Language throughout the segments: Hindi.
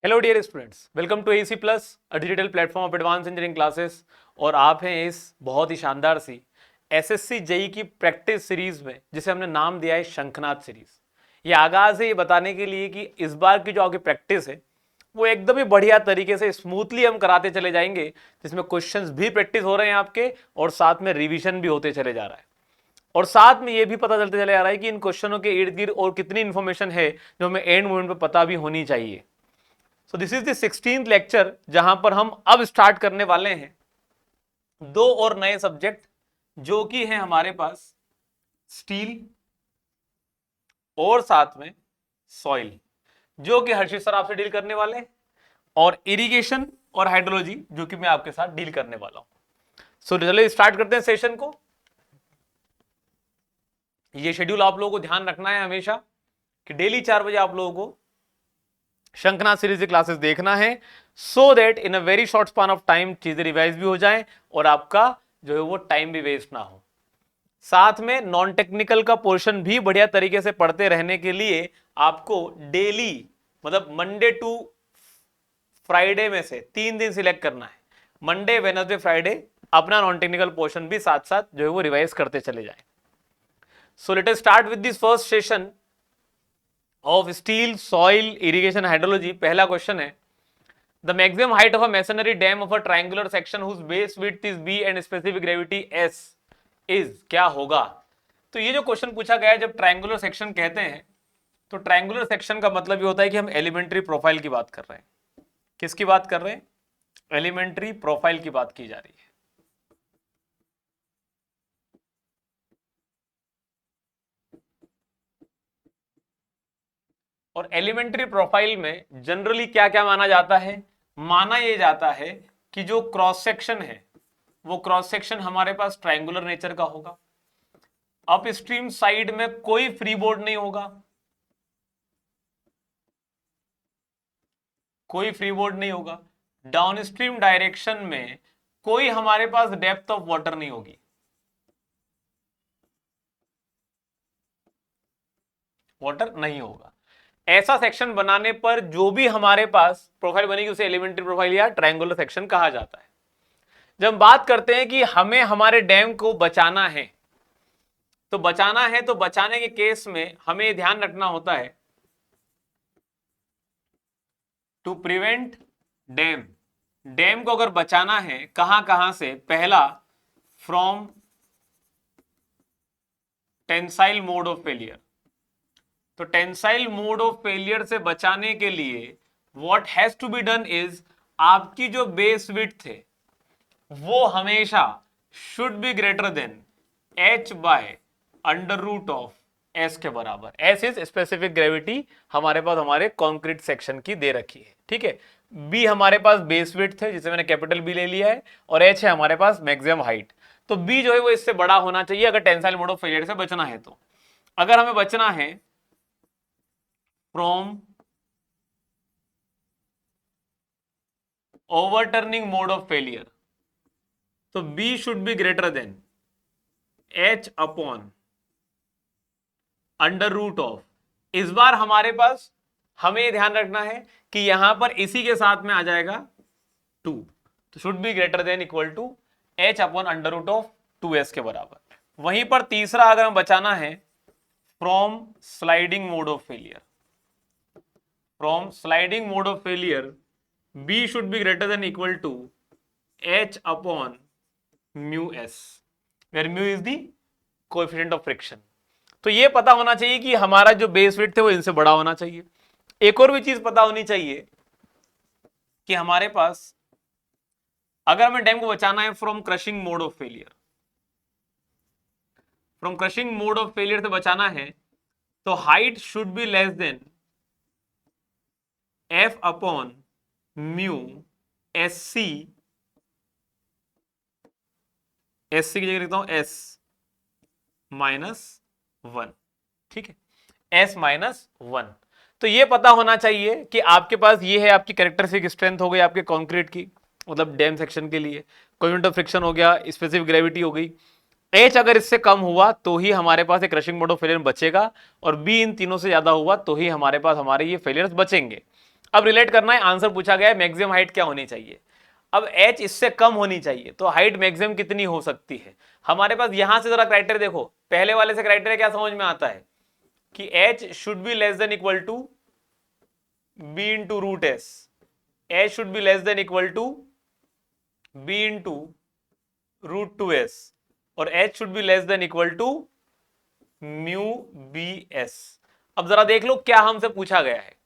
Hello dear students, welcome to AC plus, a digital platform of advance engineering classes. और आप हैं इस बहुत ही शानदार सी एसएससी जेई की प्रैक्टिस सीरीज में, जिसे हमने नाम दिया है शंखनाद सीरीज। ये आगाज है ये बताने के लिए कि इस बार की जो आपकी प्रैक्टिस है वो एकदम ही बढ़िया तरीके से स्मूथली हम कराते चले जाएंगे, जिसमें क्वेश्चंस भी प्रैक्टिस हो रहे हैं आपके और साथ में रिवीजन भी होते चले जा रहा है। और साथ में ये भी पता चलते चले जा रहा है कि इन क्वेश्चनों के इर्द गिर्द और कितनी इंफॉर्मेशन है जो हमें एंड मोमेंट पे पता भी होनी चाहिए। सो this is the 16th lecture, जहां पर हम अब स्टार्ट करने वाले हैं दो और नए सब्जेक्ट, जो कि हैं हमारे पास स्टील और साथ में सॉइल, जो कि हर्षित सर आपसे डील करने वाले हैं, और इरिगेशन और हाइड्रोलॉजी, जो कि मैं आपके साथ डील करने वाला हूं। सो चलिए स्टार्ट करते हैं सेशन को। ये शेड्यूल आप लोगों को ध्यान रखना है हमेशा कि डेली 4 बजे आप लोगों को शंखनाद सीरीज की क्लासेस देखना है, so that in a very short span of time चीजें रिवाइज भी हो जाएं और आपका जो है वो टाइम भी वेस्ट ना हो। साथ में नॉन टेक्निकल का पोर्शन भी बढ़िया तरीके से पढ़ते रहने के लिए आपको डेली मतलब मंडे टू फ्राइडे में से 3 दिन सिलेक्ट करना है। मंडे, वेडनेसडे, फ्राइडे अपना नॉन टेक्निकल पोर्शन भी साथ साथ जो है वो रिवाइज करते चले जाएं। So let us start with this first session of steel, soil, irrigation, hydrology. पहला क्वेश्चन है, the maximum height of a masonry dam of a triangular section whose base width is B and specific gravity S is, क्या होगा? तो ये जो क्वेश्चन पूछा गया है, जब ट्रायंगुलर सेक्शन कहते हैं तो ट्रायंगुलर सेक्शन का मतलब ये होता है कि हम एलिमेंट्री प्रोफाइल की बात कर रहे हैं। किसकी बात कर रहे हैं? एलिमेंट्री प्रोफाइल की बात की जा रही है। और एलिमेंट्री प्रोफाइल में जनरली क्या क्या माना जाता है? माना यह जाता है कि जो क्रॉस सेक्शन है वो क्रॉस सेक्शन हमारे पास ट्रायंगुलर नेचर का होगा। अप स्ट्रीम साइड में कोई फ्री बोर्ड नहीं होगा, कोई फ्री बोर्ड नहीं होगा। डाउन स्ट्रीम डायरेक्शन में कोई हमारे पास डेप्थ ऑफ वाटर नहीं होगी, वाटर नहीं होगा। ऐसा सेक्शन बनाने पर जो भी हमारे पास प्रोफाइल बनेगी उसे एलिमेंट्री प्रोफाइल या ट्रायंगुलर सेक्शन कहा जाता है। जब हम बात करते हैं कि हमें हमारे डैम को बचाना है, तो बचाना है तो बचाने के केस में हमें ध्यान रखना होता है टू प्रिवेंट डैम। डैम को अगर बचाना है कहां कहां से? पहला, from tensile mode of failure. तो टेंसाइल मोड ऑफ फेलियर से बचाने के लिए what has to be done is, आपकी जो बेस विड्थ है वो हमेशा should be greater than h by under root of s के बराबर। s इज स्पेसिफिक ग्रेविटी हमारे पास हमारे कॉन्क्रीट सेक्शन की दे रखी है, ठीक है। b हमारे पास बेस विड्थ है जिसे मैंने कैपिटल B ले लिया है, और h है हमारे पास मैक्सिमम हाइट। तो b जो है वो इससे बड़ा होना चाहिए अगर टेंसाइल मोड ऑफ फेलियर से बचना है। तो अगर हमें बचना है from overturning mode of failure, तो b should be greater than h upon under root of. इस बार हमारे पास हमें ध्यान रखना है कि यहां पर इसी के साथ में आ जाएगा 2, तो should be greater than equal to h upon under root of 2s के बराबर। वहीं पर तीसरा अगर हम बचाना है from sliding mode of failure, from sliding mode of failure b should be greater than equal to h upon mu s, where mu is the coefficient of friction. तो ये पता होना चाहिए कि हमारा जो बेस विड्थ है वो इनसे बड़ा होना चाहिए। एक और भी चीज पता होनी चाहिए कि हमारे पास अगर हमें डैम को बचाना है from crushing mode of failure, from crushing mode of failure से बचाना है तो height should be less then f upon mu SC, SC की जगह लिखता हूं s माइनस 1, ठीक है, s माइनस 1। तो ये पता होना चाहिए कि आपके पास ये है आपकी कैरेक्टरिस्टिक स्ट्रेंथ हो गई आपके कंक्रीट की, मतलब डैम सेक्शन के लिए कोएफिशिएंट ऑफ फ्रिक्शन हो गया, स्पेसिफिक ग्रेविटी हो गई। h अगर इससे कम हुआ तो ही हमारे पास एक क्रशिंग मोड ऑफ फेलियर बचेगा, और b इन तीनों से ज्यादा हुआ तो ही हमारे पास हमारे ये फेलियर्स बचेंगे। अब रिलेट करना है, आंसर पूछा गया है मैक्सिमम हाइट क्या होनी चाहिए। अब h इससे कम होनी चाहिए, तो हाइट मैक्सिमम कितनी हो सकती है। हमारे पास यहां से जरा क्राइटेरिया देखो, पहले वाले से क्राइटेरिया क्या समझ में आता है कि h should be less than equal to b into root S, h should be less than equal to b into root two S, और h should be less than equal to mu B S. अब जरा देख लो क्या हमसे पूछा गया है,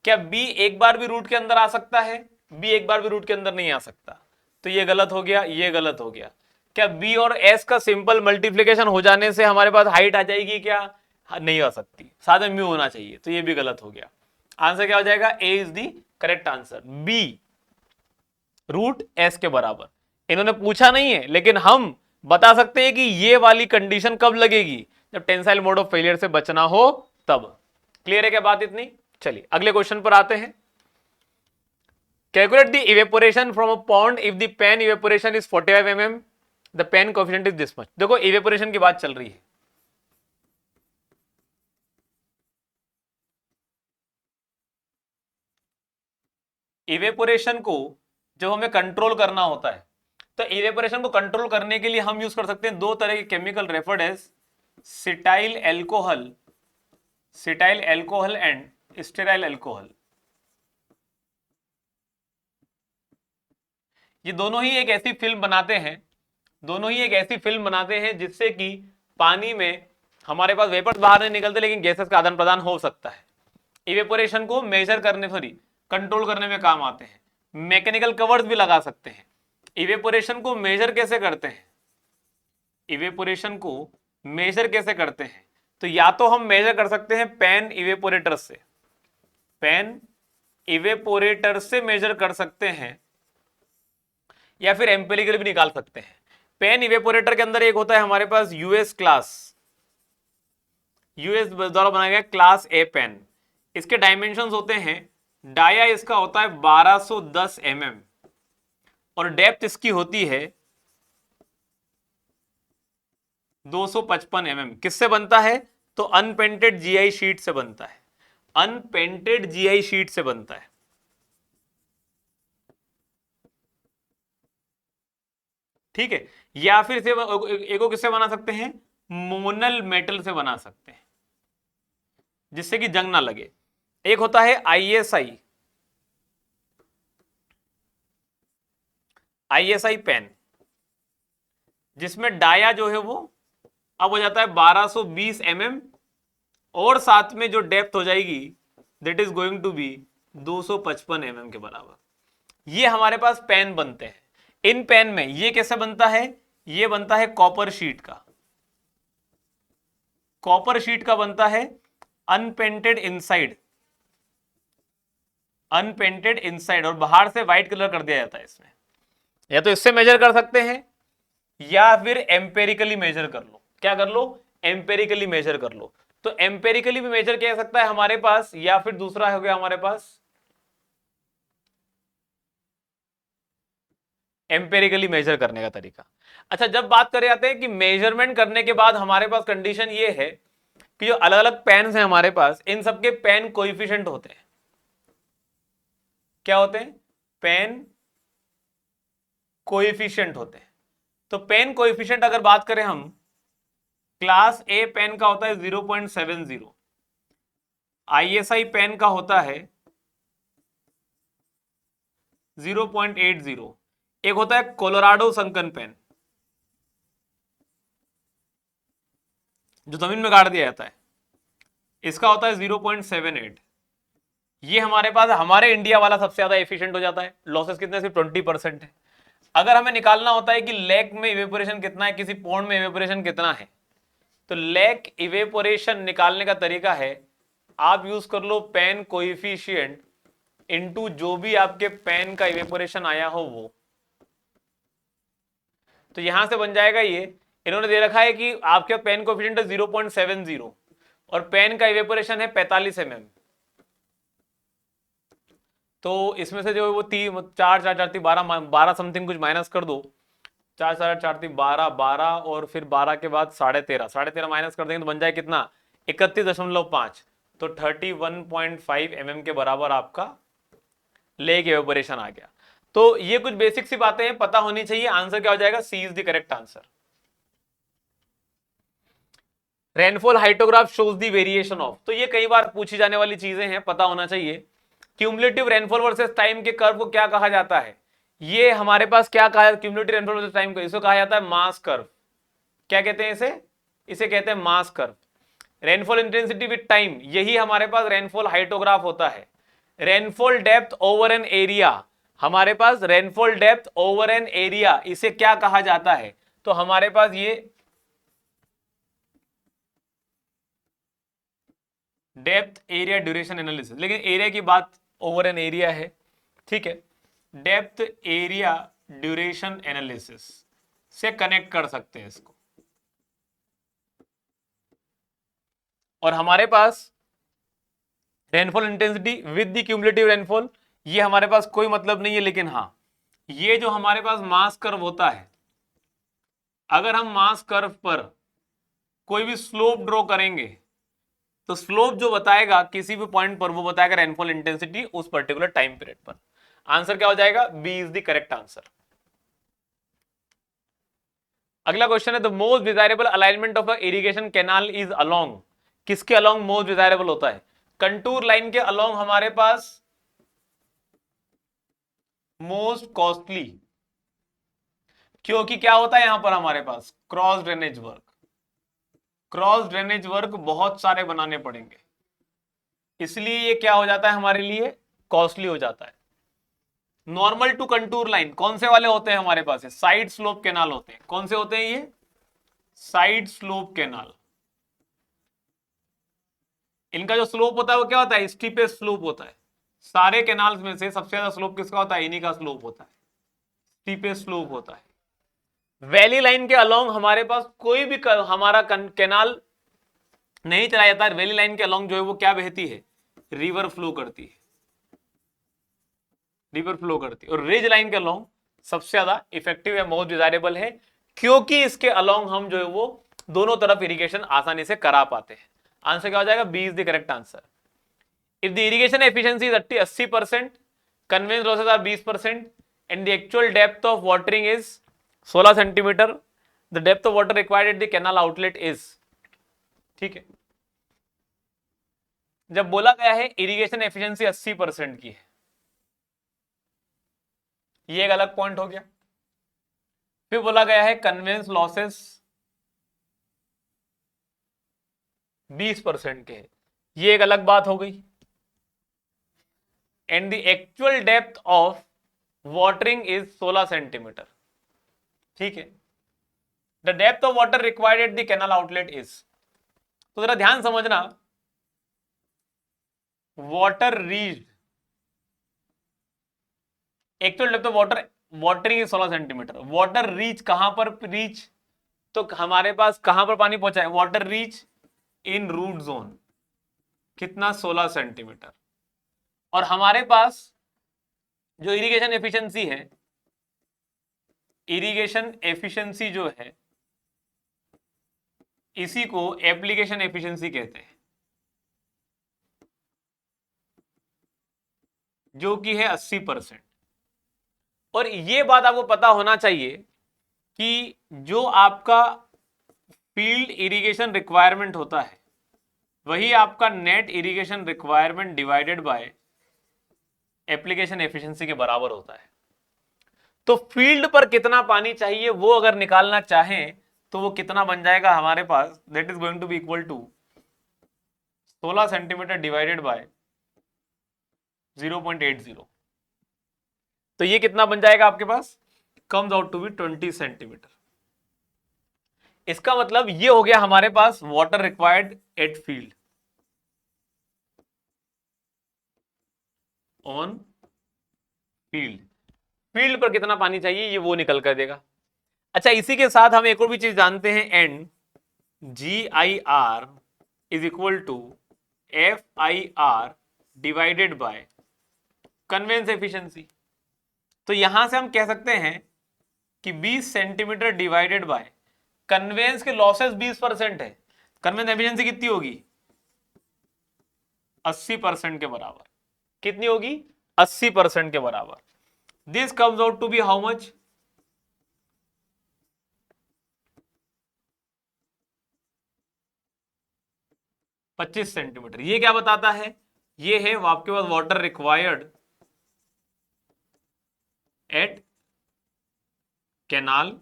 क्या b एक बार भी रूट के अंदर आ सकता है, b एक बार भी रूट के अंदर नहीं आ सकता, तो ये गलत हो गया, ये गलत हो गया। क्या b और s का सिंपल मल्टीप्लिकेशन हो जाने से हमारे पास हाइट आ जाएगी क्या, नहीं आ सकती, साथ में म्यू होना चाहिए, तो ये भी गलत हो गया। आंसर क्या हो जाएगा, a is the correct answer, b root s के बराबर। इन्होंने पूछा नहीं है, लेकिन हम बता सकते हैं कि ये वाली कंडीशन कब लगेगी, जब टेंसाइल मोड ऑफ फेलियर से बचना हो तब। क्लियर है क्या बात इतनी। चलिए अगले क्वेश्चन पर आते हैं। Calculate the evaporation from a pond if the pan evaporation is 45 mm, the pan coefficient is this much. देखो इवेपोरेशन की बात चल रही है, इवेपोरेशन को जब हमें कंट्रोल करना होता है, तो इवेपोरेशन को कंट्रोल करने के लिए हम यूज कर सकते हैं दो तरह के chemical referred as cetyl alcohol and stearyl alcohol. ये दोनों ही एक ऐसी फिल्म बनाते हैं जिससे कि पानी में हमारे पास वेपर्स बाहर नहीं निकलते, लेकिन गैसेस का आदान प्रदान हो सकता है। इवेपोरेशन को मेजर करने कंट्रोल करने में काम आते हैं। मैकेनिकल कवर्स भी लगा सकते हैं। इवेपोरेशन को मेजर कैसे करते हैं, तो या तो हम मेजर कर सकते हैं पेन इवेपोरेटर से मेजर कर सकते हैं, या फिर एम्पेरिकल भी निकाल सकते हैं। पेन इवेपोरेटर के अंदर एक होता है हमारे पास यूएस द्वारा बनाया गया क्लास ए पेन। इसके डायमेंशंस होते हैं, डाया इसका होता है 1210 mm और डेप्थ इसकी होती है 255 mm। किससे बनता है, तो अनपेंटेड जीआई शीट से बनता है, ठीक है। या फिर इसे एक को किससे बना सकते हैं, मोनल मेटल से बना सकते हैं, जिससे कि जंग ना लगे। एक होता है आईएसआई पेन, जिसमें डाया जो है वो अब हो जाता है 1220 mm और साथ में जो डेप्थ हो जाएगी that is going to be 255 mm के बराबर। ये हमारे पास पेन बनते हैं। इन पेन में ये कैसे बनता है, ये बनता है कॉपर शीट का बनता है अनपेंटेड इनसाइड और बाहर से व्हाइट कलर कर दिया जाता है इसमें। या तो इससे मेजर कर सकते हैं या फिर एम्पेरिकली मेजर कर लो। क्या कर लो, एम्पेरिकली मेजर कर लो। तो एम्पेरिकली भी मेजर किया जा सकता है हमारे पास, या फिर दूसरा हो गया हमारे पास एम्पेरिकली मेजर करने का तरीका। अच्छा, जब बात कर जाते हैं कि मेजरमेंट करने के बाद हमारे पास कंडीशन ये है कि जो अलग अलग पेन हैं हमारे पास, इन सबके पेन कोएफिशिएंट होते हैं। क्या होते हैं, पेन कोएफिशिएंट होते हैं। तो पेन कोएफिशिएंट अगर बात करें हम, क्लास ए पेन का होता है 0.70, आईएसआई पेन का होता है 0.80, एक होता है कोलोराडो संकन पेन जो जमीन में गाड़ दिया जाता है, इसका होता है 0.78। ये हमारे पास हमारे इंडिया वाला सबसे ज्यादा एफिशिएंट हो जाता है। लॉसेस कितने, सिर्फ 20% है। अगर हमें निकालना होता है कि लेक में इवेपोरेशन कितना है, किसी पॉन्ड में इवेपोरेशन कितना है, तो लेक इवेपोरेशन निकालने का तरीका है, आप यूज कर लो पेन कोएफिशिएंट इनटू जो भी आपके पेन का इवेपोरेशन आया हो वो। तो यहां से बन जाएगा ये, इन्होंने दे रखा है कि आपके पेन कोएफिशिएंट है 0.70 और पेन का इवेपोरेशन है 45 mm। तो इसमें से जो वो 4 समथिंग कुछ माइनस कर दो, 4 और फिर 12 के बाद 13.5 माइनस कर देंगे तो बन जाए कितना, 31.5। तो 31.5 mm के बराबर आपका लेक इवेपोरेशन आ गया। तो ये कुछ बेसिक सी बातें हैं, पता होनी चाहिए। आंसर क्या हो जाएगा? C is the correct answer. Rainfall hyetograph shows the variation of, तो ये कई बार पूछी जाने वाली चीजें हैं, पता होना चाहिए। क्यूमुलेटिव रेनफॉल वर्सेस टाइम के कर्व को क्या कहा जाता है? ये हमारे पास क्या कहा है? क्यूमुलेटिव रेनफॉल वर्सेस टाइम को इसको कहा जाता है मास कर्व। क्या कहते हैं इसे? इसे कहते हैं mass curve. Rainfall intensity with time, यही हमारे पास रेनफॉल हाइटोग्राफ होता है। Rainfall depth over an area, हमारे पास rainfall depth over an area, इसे क्या कहा जाता है? तो हमारे पास ये डेप्थ एरिया ड्यूरेशन एनालिसिस, लेकिन एरिया की बात ओवर एन एरिया है, ठीक है। डेप्थ एरिया ड्यूरेशन एनालिसिस से कनेक्ट कर सकते हैं इसको। और हमारे पास rainfall intensity with the cumulative rainfall, ये हमारे पास कोई मतलब नहीं है, लेकिन हाँ ये जो हमारे पास मास कर्व होता है, अगर हम मास कर्व पर कोई भी स्लोप ड्रॉ करेंगे तो स्लोप जो बताएगा किसी भी पॉइंट पर, वो बताएगा रेनफॉल इंटेंसिटी उस पर्टिकुलर टाइम पीरियड पर। आंसर क्या हो जाएगा? B is the correct answer. अगला क्वेश्चन है, the most desirable alignment of irrigation canal is along, किसके अलोंग मोस्ट डिजायरेबल होता है? कंटूर लाइन के अलोंग हमारे पास मोस्ट कॉस्टली, क्योंकि क्या होता है यहां पर हमारे पास cross drainage work, cross drainage work बहुत सारे बनाने पड़ेंगे, इसलिए ये क्या हो जाता है हमारे लिए? कॉस्टली हो जाता है। नॉर्मल टू कंटूर लाइन कौन से वाले होते हैं हमारे पास? साइड स्लोप कैनाल होते हैं। कौन से होते हैं ये? Side slope canal. इनका जो स्लोप होता है वो क्या होता है? स्टीपेस्ट स्लोप होता है। सारे कैनाल्स में से सबसे ज्यादा स्लोप किसका होता है? इन्हीं का स्लोप होता है, स्टीपेस्ट स्लोप होता है। वैली लाइन के अलोंग हमारे पास कोई भी हमारा कैनाल नहीं चलाया जाता है। वैली लाइन के अलोंग जो है वो क्या बहती है? रिवर फ्लो करती है, रिवर फ्लो करती है। और रिज लाइन के अलोंग सबसे ज्यादा इफेक्टिव है, मोस्ट डिजायरेबल है, क्योंकि इसके अलोंग हम जो है वो दोनों तरफ इरिगेशन आसानी से करा पाते हैं। आंसर क्या हो जाएगा? B is the correct answer. If the irrigation efficiency is 80%, conveyance losses are 20% and the actual depth of watering is 16 centimetre, the depth of water required at the canal outlet is, ठीक है। जब बोला गया है इरिगेशन एफिशिएंसी 80% की है, ये एक अलग पॉइंट हो गया। फिर बोला गया है कन्वेंस लॉसेस 20% के है, ये एक अलग बात हो गई। And the actual depth of watering is 16 centimetre, ठीक है। The depth of water required at the canal outlet is, तो जरा ध्यान समझना, water reach, actual depth of water, watering is 16 centimetre, water reach कहां पर रीच? तो हमारे पास कहां पर पानी पहुंचा है? Water reach in root zone, कितना? 16 सेंटीमीटर। और हमारे पास जो इरिगेशन एफिशिएंसी है, इरिगेशन एफिशिएंसी जो है, इसी को एप्लीकेशन एफिशिएंसी कहते हैं, जो कि है 80%। और ये बात आपको पता होना चाहिए कि जो आपका फील्ड इरिगेशन रिक्वायरमेंट होता है, वही आपका net irrigation requirement divided by application efficiency के बराबर होता है। तो फील्ड पर कितना पानी चाहिए वो अगर निकालना चाहें तो वो कितना बन जाएगा हमारे पास? That is going to be equal to 16 centimetre divided by 0.80। तो ये कितना बन जाएगा आपके पास? Comes out to be 20 centimetre. इसका मतलब ये हो गया हमारे पास water required at field on field, field पर कितना पानी चाहिए ये वो निकल कर देगा। अच्छा, इसी के साथ हम एक और भी चीज जानते हैं, and GIR is equal to FIR divided by conveyance efficiency. तो यहां से हम कह सकते हैं कि 20 सेंटीमीटर डिवाइडेड बाय कन्वेंस के लॉसेस 20% है, कन्वेंस एफिशिएंसी कितनी होगी? 80% के बराबर। कितनी होगी? 80% के बराबर। This comes out to be how much? 25 centimetre. ये क्या बताता है? ये है आपके पास water required at canal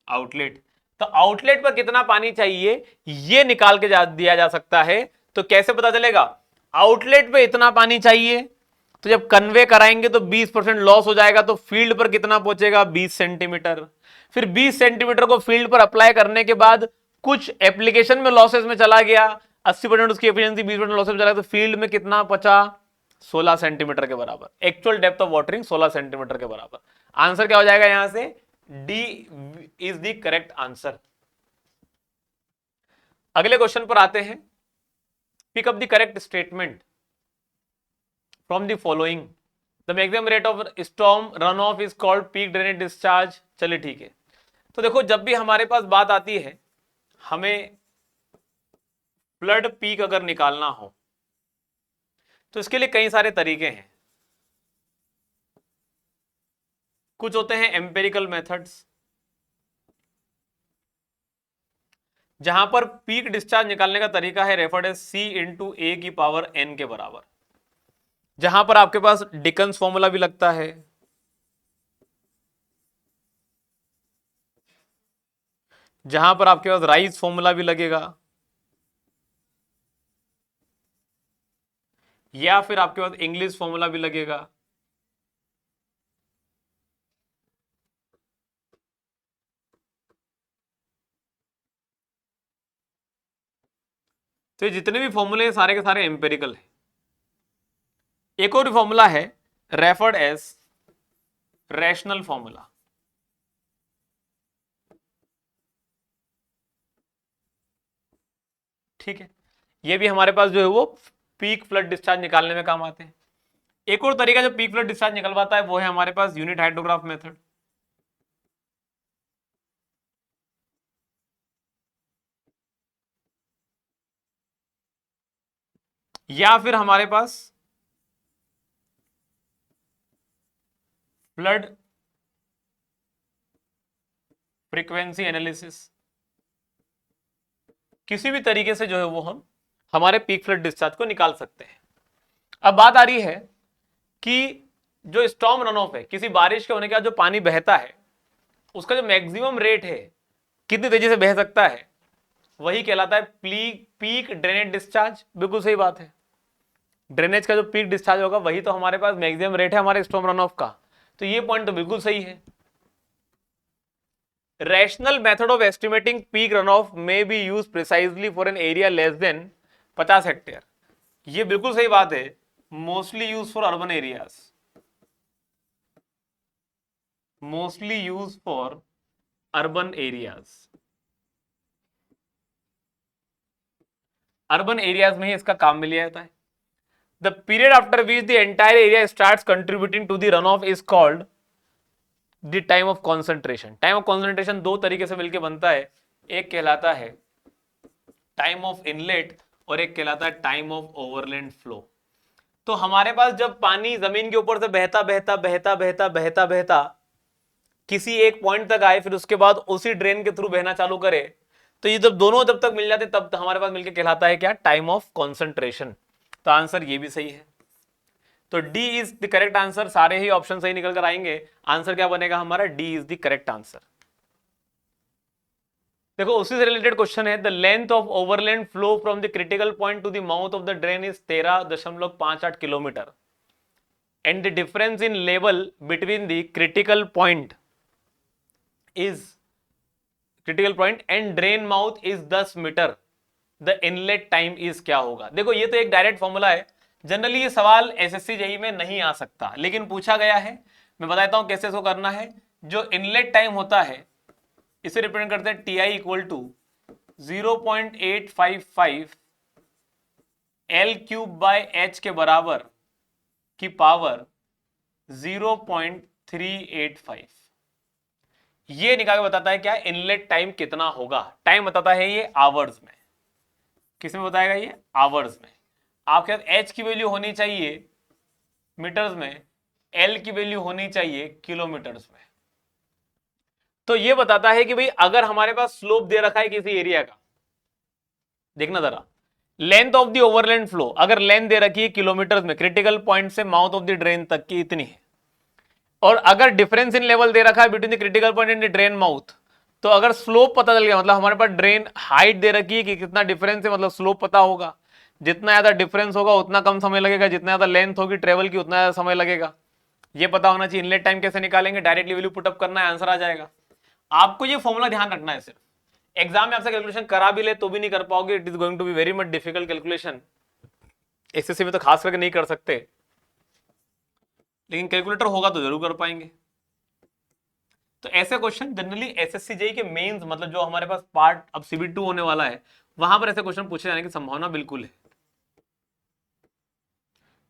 outlet. तो आउटलेट पर कितना पानी चाहिए ये निकाल के दिया जा सकता है। तो कैसे पता चलेगा? आउटलेट पे इतना पानी चाहिए, तो जब कन्वे कराएंगे तो 20% लॉस हो जाएगा, तो फील्ड पर कितना पहुंचेगा? 20 सेंटीमीटर। फिर 20 सेंटीमीटर को फील्ड पर अप्लाई करने के बाद कुछ एप्लीकेशन में लॉसेस में चला गया, 80% उसकी एफिशिएंसी, 20% लॉसेस में चला गया, तो फील्ड में कितना बचा? 16 सेंटीमीटर के बराबर। Actual depth of watering 16 centimetre के बराबर। आंसर क्या हो जाएगा यहां से? D is the correct answer. अगले क्वेश्चन पर आते हैं। Pick up the correct statement from the following. The maximum rate of storm run off is called peak drainage discharge. चलिए ठीक है। तो देखो, जब भी हमारे पास बात आती है, हमें फ्लड पीक अगर निकालना हो तो इसके लिए कई सारे तरीके हैं। कुछ होते हैं एम्पेरिकल मेथड्स, जहां पर पीक डिस्चार्ज निकालने का तरीका है रेफर्ड एज C इंटू ए की पावर n के बराबर, जहां पर आपके पास डिकन्स फॉर्मूला भी लगता है, जहां पर आपके पास राइस फॉर्मूला भी लगेगा, या फिर आपके पास इंग्लिश फॉर्मूला भी लगेगा। तो ये जितने भी फॉर्मूले हैं सारे के सारे एम्पेरिकल हैं। एक और फॉर्मूला है रेफर्ड एज रैशनल फॉर्मूला। ठीक है, ये भी हमारे पास जो है वो पीक फ्लड डिस्चार्ज निकालने में काम आते हैं। एक और तरीका जो पीक फ्लड डिस्चार्ज निकलवाता है वो है हमारे पास यूनिट हाइड्रोग्राफ मेथड, या फिर हमारे पास फ्लड फ्रीक्वेंसी एनालिसिस। किसी भी तरीके से जो है वो हम हमारे पीक फ्लड डिस्चार्ज को निकाल सकते हैं। अब बात आ रही है कि जो स्टॉर्म रन ऑफ है, किसी बारिश के होने के बाद जो पानी बहता है, उसका जो मैक्सिमम रेट है, कितनी तेजी से बह सकता है, वही कहलाता है पीक ड्रेनेज डिस्चार्ज। बिल्कुल सही बात है। ड्रेनेज का जो पीक डिस्चार्ज होगा वही तो हमारे पास मैक्सिमम रेट है हमारे स्टॉर्म रन ऑफ का। तो ये पॉइंट तो बिल्कुल सही है। Rational method of estimating peak run off may be use precisely for an area less than 50 hectare. ये बिल्कुल सही बात है। Mostly use for urban areas, mostly use for urban areas. Urban areas में ही इसका काम मिल जाता है। The period after which the entire area starts contributing to the run off is called the time of concentration. Time of concentration दो तरीके से मिलकर बनता है, एक कहलाता है टाइम ऑफ इनलेट और एक कहलाता है टाइम ऑफ ओवरलैंड फ्लो। तो हमारे पास जब पानी जमीन के ऊपर से बहता बहता बहता बहता बहता बहता किसी एक पॉइंट तक आए, फिर उसके बाद उसी ड्रेन के थ्रू बहना चालू करे, तो ये जब तक मिल जाते तब हमारे पास मिलकर कहलाता है क्या? Time of concentration. तो आंसर ये भी सही है। तो D is the correct answer. सारे ही ऑप्शन सही निकल कर आएंगे। आंसर क्या बनेगा हमारा? D is the correct answer. देखो, उसी से रिलेटेड क्वेश्चन है। The length of overland flow from the critical point to the mouth of the drain is 13.58 kilometre and the difference in level between the critical point and drain mouth is 10 metre. The inlet time is क्या होगा? देखो, ये तो एक डायरेक्ट फॉर्मूला है। जनरली ये सवाल एसएससी जेईई में नहीं आ सकता, लेकिन पूछा गया है। मैं बताता हूं कैसे इसको करना है। जो इनलेट टाइम होता है इसे रिप्रेजेंट करते हैं T I equal to 0.855 L cube by H के बराबर की पावर 0.385। ये निकाल के बताता है क्या? इनलेट टाइम कितना होगा। टाइम बताता है ये आवर्स में। किस में बताएगा? ये आवर्स में। आपके पास एच की वैल्यू होनी चाहिए मीटर्स में, एल की वैल्यू होनी चाहिए किलोमीटर्स में। तो ये बताता है कि भाई अगर हमारे पास स्लोप दे रखा है किसी एरिया का, देखना जरा, length of the overland flow, अगर लेंथ दे रखी है किलोमीटर्स में, क्रिटिकल पॉइंट से माउथ ऑफ द ड्रेन तक की इतनी है, और अगर डिफरेंस इन लेवल दे रखा है between the critical point and the drain mouth, तो अगर स्लोप पता चल गया, मतलब हमारे पास ड्रेन हाइट दे रखी है कि कितना डिफरेंस है, मतलब स्लोप पता होगा, जितना ज्यादा डिफरेंस होगा उतना कम समय लगेगा, जितना ज्यादा लेंथ होगी ट्रेवल की उतना ज्यादा समय लगेगा। ये पता होना चाहिए। इनलेट टाइम कैसे निकालेंगे, डायरेक्टली वैल्यू पुटअप करना है, आंसर आ जाएगा। आपको ये फॉर्मूला ध्यान रखना है, सिर्फ एग्जाम में आपसे कैलकुलेशन करा भी ले तो भी नहीं कर पाओगे, it is going to be very much difficult calculation, SSC में तो खास करके नहीं कर सकते, लेकिन कैलकुलेटर होगा तो जरूर कर पाएंगे। तो ऐसे क्वेश्चन जनरली एसएससी जेई के मेंस, मतलब जो हमारे पास पार्ट अब सीबी2 होने वाला है, वहां पर ऐसे क्वेश्चन पूछे जाने की संभावना बिल्कुल है।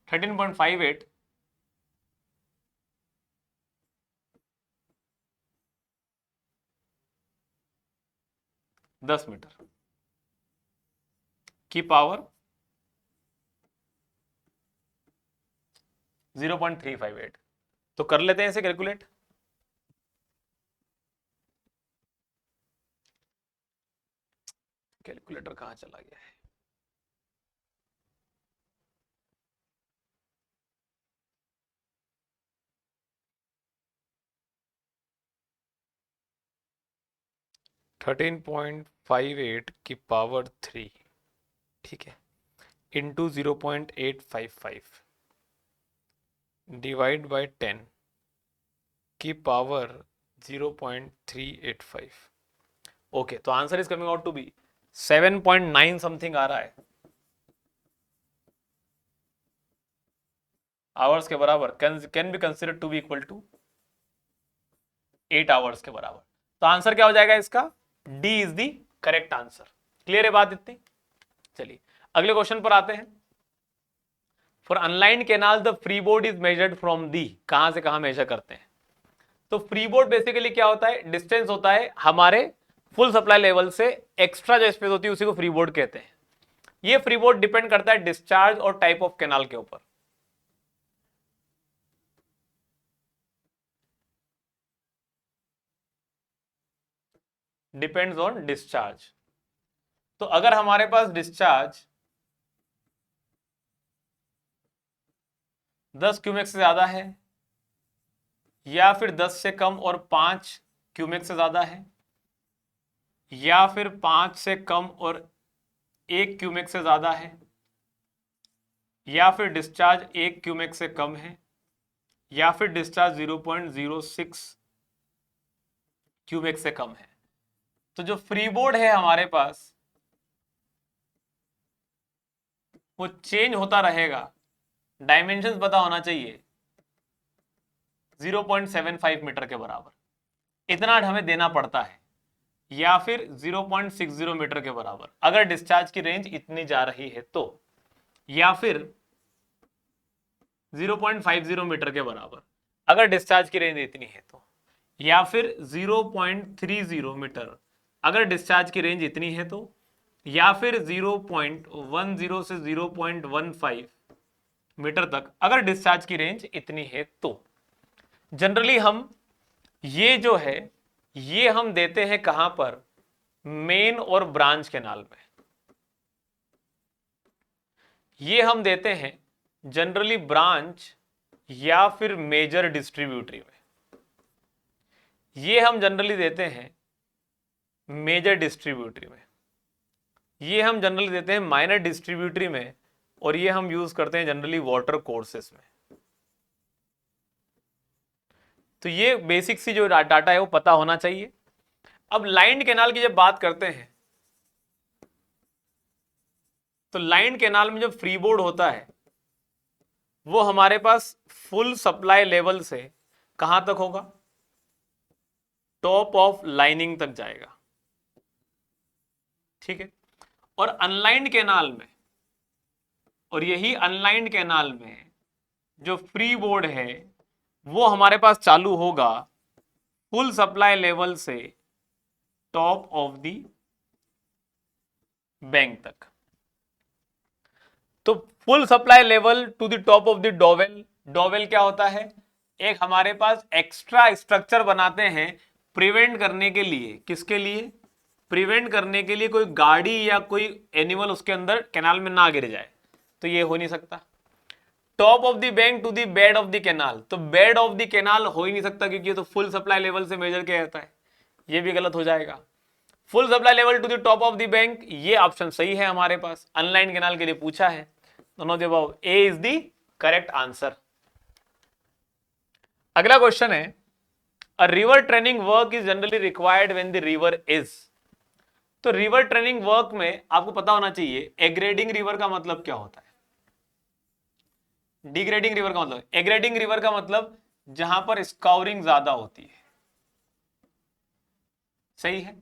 13.58 10 मीटर की पावर 0.358, तो कर लेते हैं इसे कैलकुलेट। कैलकुलेटर कहां चला गया है? थर्टीन पॉइंट फाइव एट की पावर 3, ठीक है, इंटू 0.855 डिवाइड बाय 10 की पावर 0.385। ओके, तो answer is coming out to be 7.9 something आ रहा है आवर्स के बराबर, can be consider to be equal to 8 hours के बराबर। तो आंसर क्या हो जाएगा इसका? D is the correct answer. Clear है बात इतनी? चलिए अगले क्वेश्चन पर आते हैं। For unlined canal the free board is measured from the, कहां से कहां मेजर करते हैं? तो फ्री बोर्ड बेसिकली क्या होता है? डिस्टेंस होता है हमारे फुल सप्लाई लेवल से एक्स्ट्रा जो स्पेस होती है उसी को फ्री बोर्ड कहते हैं। ये फ्री बोर्ड डिपेंड करता है डिस्चार्ज और टाइप ऑफ कैनाल के ऊपर। Depends on discharge. तो अगर हमारे पास डिस्चार्ज 10 क्यूमेक से ज्यादा है, या फिर 10 से कम और 5 क्यूमेक से ज्यादा है, या फिर 5 से कम और 1 क्यूमेक से ज्यादा है, या फिर डिस्चार्ज 1 क्यूमेक से कम है, या फिर डिस्चार्ज 0.06 क्यूमेक से कम है, तो जो फ्री बोर्ड है हमारे पास वो चेंज होता रहेगा। डायमेंशंस पता होना चाहिए 0.75 मीटर के बराबर, इतना हमें देना पड़ता है, या फिर 0.60 मीटर के बराबर अगर डिस्चार्ज की रेंज इतनी जा रही है तो, या फिर 0.50 मीटर के बराबर अगर डिस्चार्ज की रेंज इतनी है तो, या फिर 0.30 मीटर अगर डिस्चार्ज की रेंज इतनी है तो, या फिर 0.10 से 0.15 मीटर तक अगर डिस्चार्ज की रेंज इतनी है तो। जनरली हम ये जो है ये हम देते हैं कहां पर? मेन और ब्रांच कैनाल में। ये हम देते हैं जनरली ब्रांच या फिर मेजर डिस्ट्रीब्यूटरी में। ये हम जनरली देते हैं मेजर डिस्ट्रीब्यूटरी में। ये हम जनरली देते हैं माइनर डिस्ट्रीब्यूटरी में, और ये हम यूज करते हैं जनरली वाटर कोर्सेस में। तो ये बेसिक सी जो डाटा है वो पता होना चाहिए। अब लाइन्ड कैनाल की जब बात करते हैं तो लाइन्ड कैनाल में जो फ्री बोर्ड होता है वो हमारे पास फुल सप्लाई लेवल से कहां तक होगा? टॉप ऑफ लाइनिंग तक जाएगा, ठीक है। और अनलाइन्ड कैनाल में, और यही अनलाइन्ड कैनाल में जो फ्री बोर्ड है वो हमारे पास चालू होगा फुल सप्लाई लेवल से टॉप ऑफ द बैंक तक। तो full supply level to the top of the dowel. Dowel क्या होता है? एक हमारे पास एक्स्ट्रा स्ट्रक्चर बनाते हैं प्रिवेंट करने के लिए। किसके लिए? प्रिवेंट करने के लिए कोई गाड़ी या कोई एनिमल उसके अंदर कैनाल में ना गिर जाए, तो ये हो नहीं सकता। Top of the bank to the bed of the canal, तो बेड ऑफ द कैनाल हो ही नहीं सकता क्योंकि ये तो फुल सप्लाई लेवल से मेजर किया जाता है, ये भी गलत हो जाएगा। Full supply level to the top of the bank, ये ऑप्शन सही है हमारे पास, अनलाइन कैनाल के लिए पूछा है। दोनों the above, A is the correct answer. अगला क्वेश्चन है, a river training work is generally required when the river is. तो रिवर ट्रेनिंग वर्क में आपको पता होना चाहिए एग्रेडिंग रिवर का मतलब क्या होता है, डिग्रेडिंग रिवर का मतलब, एग्रेडिंग रिवर का मतलब जहां पर स्काउरिंग ज्यादा होती है, सही है।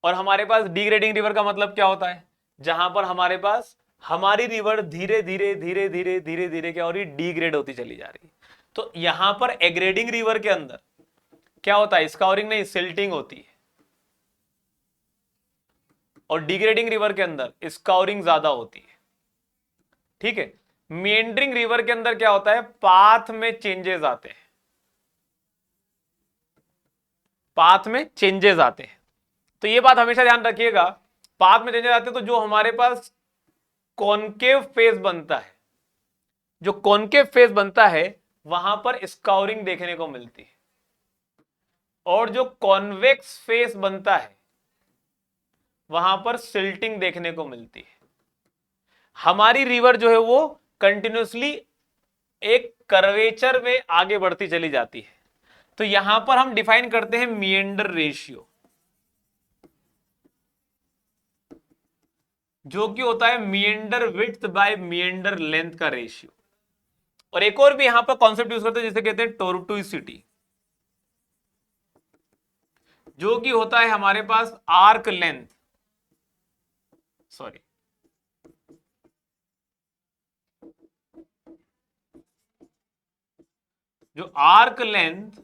और हमारे पास डिग्रेडिंग रिवर का मतलब क्या होता है? जहां पर हमारे पास हमारी रिवर धीरे धीरे धीरे धीरे धीरे धीरे क्या हो रही, डिग्रेड होती चली जा रही है। तो यहां पर एग्रेडिंग रिवर के अंदर क्या होता है? स्काउरिंग नहीं, सिल्टिंग होती है। और डिग्रेडिंग रिवर के अंदर स्काउरिंग ज्यादा होती है, ठीक है। मेंडरिंग रिवर के अंदर क्या होता है? पाथ में चेंजेस आते हैं, पाथ में चेंजेस आते हैं। तो ये बात हमेशा ध्यान रखिएगा, पाथ में चेंजेस आते हैं तो जो हमारे पास कॉनकेव फेस बनता है, जो कॉनकेव फेस बनता है वहां पर स्काउरिंग देखने को मिलती है, और जो कॉन्वेक्स फेस बनता है वहां पर सिल्टिंग देखने को मिलती है। हमारी रिवर जो है वो कंटिन्यूसली एक कर्वेचर में आगे बढ़ती चली जाती है। तो यहां पर हम डिफाइन करते हैं मिएंडर रेशियो, जो कि होता है मिएंडर विड्थ बाय मिएंडर लेंथ का रेशियो। और एक और भी यहां पर कॉन्सेप्ट यूज करते हैं जिसे कहते हैं टोर्टुइसिटी, जो कि होता है हमारे पास आर्क लेंथ, सॉरी जो आर्क लेंथ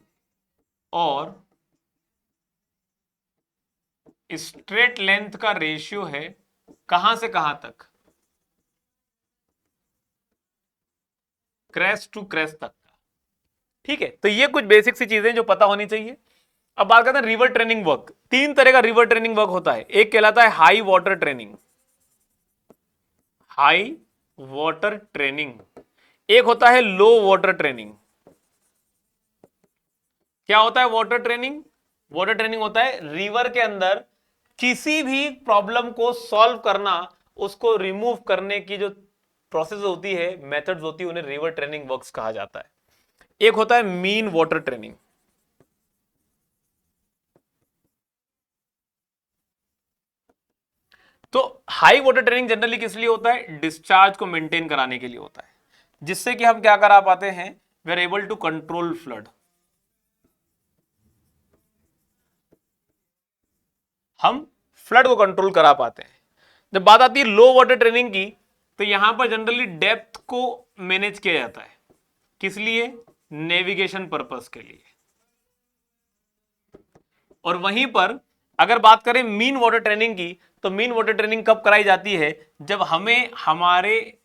और स्ट्रेट लेंथ का रेशियो है, कहां से कहां तक? क्रेस्ट टू क्रेस्ट तक का, ठीक है। तो ये कुछ बेसिक सी चीजें जो पता होनी चाहिए। अब बात करते हैं रिवर ट्रेनिंग वर्क। तीन तरह का रिवर ट्रेनिंग वर्क होता है। एक कहलाता है high water training, high water training. एक होता है लो वाटर ट्रेनिंग। क्या होता है वाटर ट्रेनिंग? वाटर ट्रेनिंग होता है रिवर के अंदर किसी भी प्रॉब्लम को सॉल्व करना, उसको रिमूव करने की जो प्रोसेस होती है, मेथड्स होती है, उन्हें रिवर ट्रेनिंग वर्क्स कहा जाता है। एक होता है मीन वाटर ट्रेनिंग। तो हाई वाटर ट्रेनिंग जनरली किस लिए होता है? डिस्चार्ज को मेंटेन कराने के लिए होता है, जिससे कि हम क्या करा पाते हैं, we are able to control flood. हम फ्लड को कंट्रोल करा पाते हैं। जब बात आती है लो वाटर ट्रेनिंग की, तो यहां पर जनरली डेप्थ को मैनेज किया जाता है। किस लिए? नेविगेशन पर्पस के लिए। और वहीं पर अगर बात करें मीन वाटर ट्रेनिंग की, तो मीन वाटर ट्रेनिंग कब कराई जाती है? जब हमें हमारे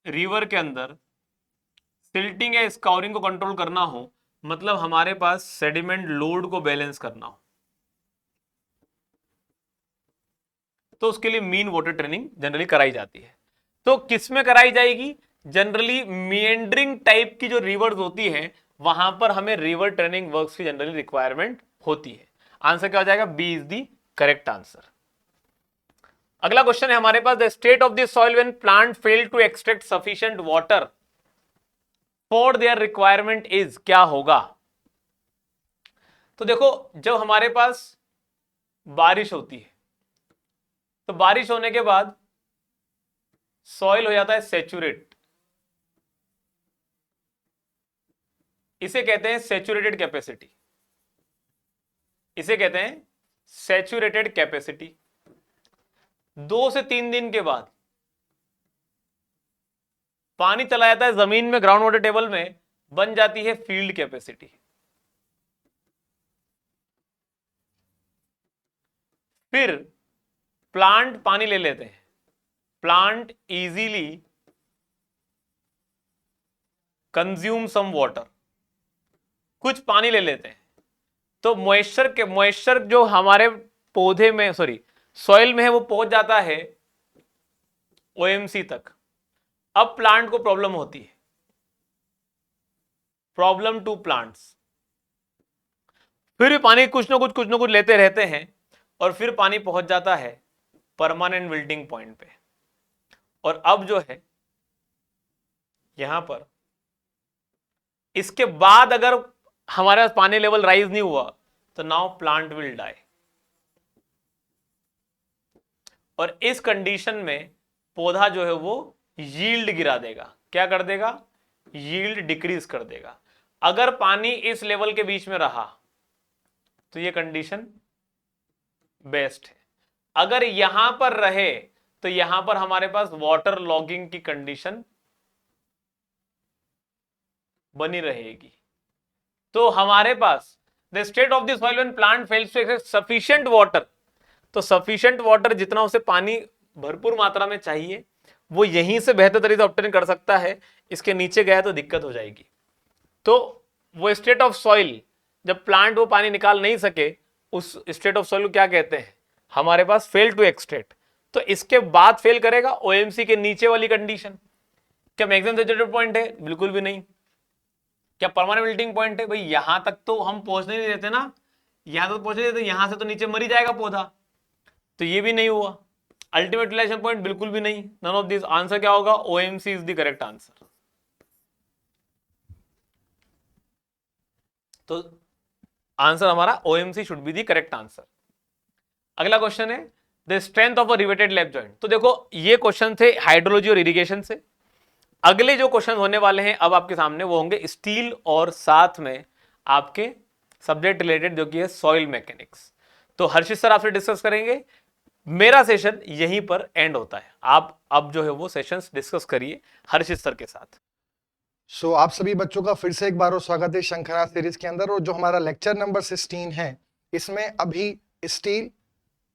रिवर के अंदर सिल्टिंग या स्काउरिंग को कंट्रोल करना हो, मतलब हमारे पास सेडिमेंट लोड को बैलेंस करना हो, तो उसके लिए मीन वाटर ट्रेनिंग जनरली कराई जाती है। तो किस में कराई जाएगी? जनरली मिएंडरिंग टाइप की जो रिवर्स होती हैं, वहां पर हमें रिवर ट्रेनिंग वर्क्स की जनरली रिक्वायरमेंट होती है। आंसर क्या हो जाएगा? B is the correct answer. अगला क्वेश्चन है हमारे पास, the state of the soil when plant fail to extract sufficient water for their requirement is, क्या होगा? तो देखो, जब हमारे पास बारिश होती है, तो बारिश होने के बाद सॉइल हो जाता है सेचुरेट, इसे कहते हैं सेचुरेटेड कैपेसिटी, इसे कहते हैं सेचुरेटेड कैपेसिटी। 2 से 3 दिन के बाद पानी चला जाता है जमीन में, ग्राउंड वाटर टेबल में, बन जाती है फील्ड कैपेसिटी। फिर प्लांट पानी ले लेते हैं, plant easily consume some water, कुछ पानी ले लेते हैं, तो मॉइस्चर जो हमारे पौधे में सॉइल में है वो पहुंच जाता है ओएमसी तक। अब प्लांट को प्रॉब्लम होती है, प्रॉब्लम टू प्लांट्स, फिर भी पानी कुछ ना कुछ लेते रहते हैं और फिर पानी पहुंच जाता है परमानेंट विल्टिंग पॉइंट पे। और अब जो है यहां पर इसके बाद अगर हमारे पास पानी लेवल राइज नहीं हुआ तो नाउ प्लांट विल डाई। और इस कंडीशन में पौधा जो है वो यील्ड गिरा देगा, क्या कर देगा, यील्ड डिक्रीज कर देगा। अगर पानी इस लेवल के बीच में रहा तो ये कंडीशन बेस्ट है। अगर यहां पर रहे तो यहां पर हमारे पास वाटर लॉगिंग की कंडीशन बनी रहेगी। तो हमारे पास the state of the soil when plant fails to access sufficient water, तो सफिशिएंट वाटर जितना उसे पानी भरपूर मात्रा में चाहिए वो यहीं से बेहतर तरीके से ऑब्टेन कर सकता है, इसके नीचे गया तो दिक्कत हो जाएगी। तो वो स्टेट ऑफ सॉइल जब प्लांट वो पानी निकाल नहीं सके, उस स्टेट ऑफ सॉइल को क्या कहते हैं हमारे पास, फेल टू एक्सट्रैक्ट। तो इसके बाद फेल करेगा ओएमसी के नीचे वाली कंडीशन। क्या मैक्सिमम सैचुरेटेड पॉइंट है, बिल्कुल भी नहीं। क्या परमानेंट विल्टिंग पॉइंट है, भाई यहां तक तो हम पहुंचने नहीं देते ना, यहां तक पहुंचने देते, यहां से तो नीचे मर ही जाएगा पौधा, तो ये भी नहीं हुआ। अल्टीमेट यूटिलाइजेशन पॉइंट बिल्कुल भी नहीं, नन ऑफ दिस। आंसर क्या होगा, OMC is the correct answer. तो आंसर हमारा OMC should be the correct answer. अगला क्वेश्चन है the strength of a riveted lap joint. तो देखो ये क्वेश्चन थे हाइड्रोलॉजी और इरिगेशन से। अगले जो क्वेश्चन होने वाले हैं अब आपके सामने वो होंगे स्टील और साथ में आपके सब्जेक्ट रिलेटेड जो कि है सॉइल मैकेनिक्स। तो हर्षित सर आपसे डिस्कस करेंगे। मेरा सेशन यहीं पर एंड होता है, आप अब जो है वो सेशंस डिस्कस करिए हर्षित सर के साथ। सो आप सभी बच्चों का फिर से एक बार और स्वागत है शंखनाद सीरीज के अंदर। और जो हमारा लेक्चर नंबर 16 है इसमें अभी स्टील,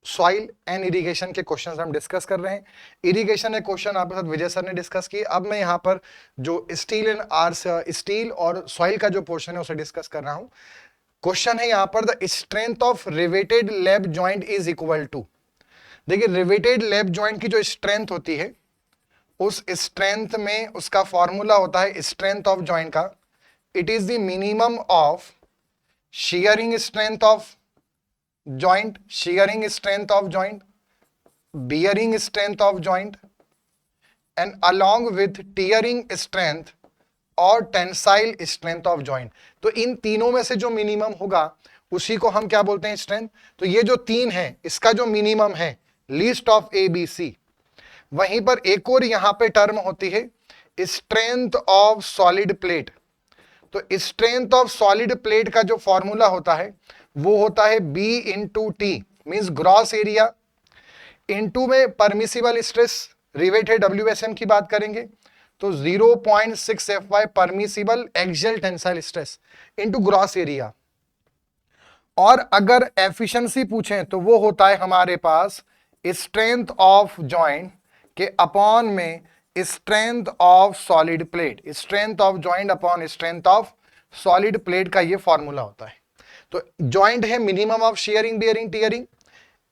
सॉइल एंड इरिगेशन के क्वेश्चंस हम डिस्कस कर रहे हैं। इरिगेशन एक क्वेश्चन आपके साथ विजय सर ने डिस्कस किए। अब मैं यहाँ पर जो स्टील और सॉइल का जो पोर्शन है उसे डिस्कस कर रहा हूँ। क्वेश्चन है यहाँ पर the strength of riveted lap joint is equal to. देखिए रिवेटेड लैप जॉइंट की जो स्ट्रेंथ होती है उस स्ट्रेंथ में उसका फॉर्मूला होता है स्ट्रेंथ ऑफ जॉइंट का, it is the minimum of shearing strength of joint, shearing strength of joint, bearing strength of joint, and along with tearing strength और टेंसाइल स्ट्रेंथ ऑफ जॉइंट। तो इन तीनों में से जो मिनिमम होगा उसी को हम क्या बोलते हैं, स्ट्रेंथ। तो ये जो तीन है इसका जो मिनिमम है least of A B C. वहीं पर एक और यहां पे टर्म होती है स्ट्रेंथ ऑफ सॉलिड प्लेट। तो स्ट्रेंथ ऑफ सॉलिड प्लेट का जो फॉर्मूला होता है वो होता है B into T, means gross area into में परमिसिबल स्ट्रेस, रिवेटेड WSM की बात करेंगे तो 0.6 FY permissible axial tensile stress into gross area. और अगर एफिशिएंसी पूछें तो वो होता है हमारे पास स्ट्रेंथ ऑफ जॉइंट के अपॉन में strength of solid plate, strength of joint upon strength of solid plate का ये फॉर्मूला होता है। तो जॉइंट है minimum of shearing bearing tearing,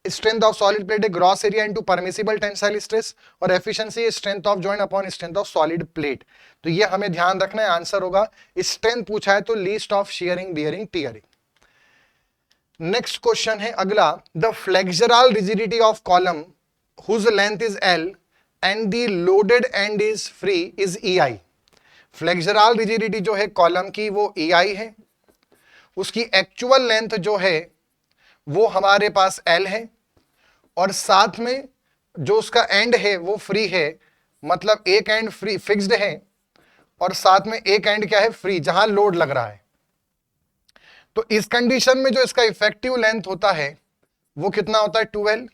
strength of solid plate है gross area into permissible tensile stress, और एफिशिएंसी है strength of joint upon strength of solid plate. तो ये हमें ध्यान रखना है, आंसर होगा स्ट्रेंथ पूछा है तो least of shearing bearing tearing. Next question है अगला, the flexural rigidity of column whose length is L and the loaded end is free is EI। Flexural rigidity जो है कॉलम की वो EI है, उसकी एक्चुअल लेंथ जो है वो हमारे पास L है, और साथ में जो उसका एंड है वो फ्री है, मतलब एक एंड फ्री फिक्स्ड है और साथ में एक एंड क्या है, फ्री, जहां लोड लग रहा है। तो इस कंडीशन में जो इसका इफेक्टिव लेंथ होता है वो कितना होता है, 12।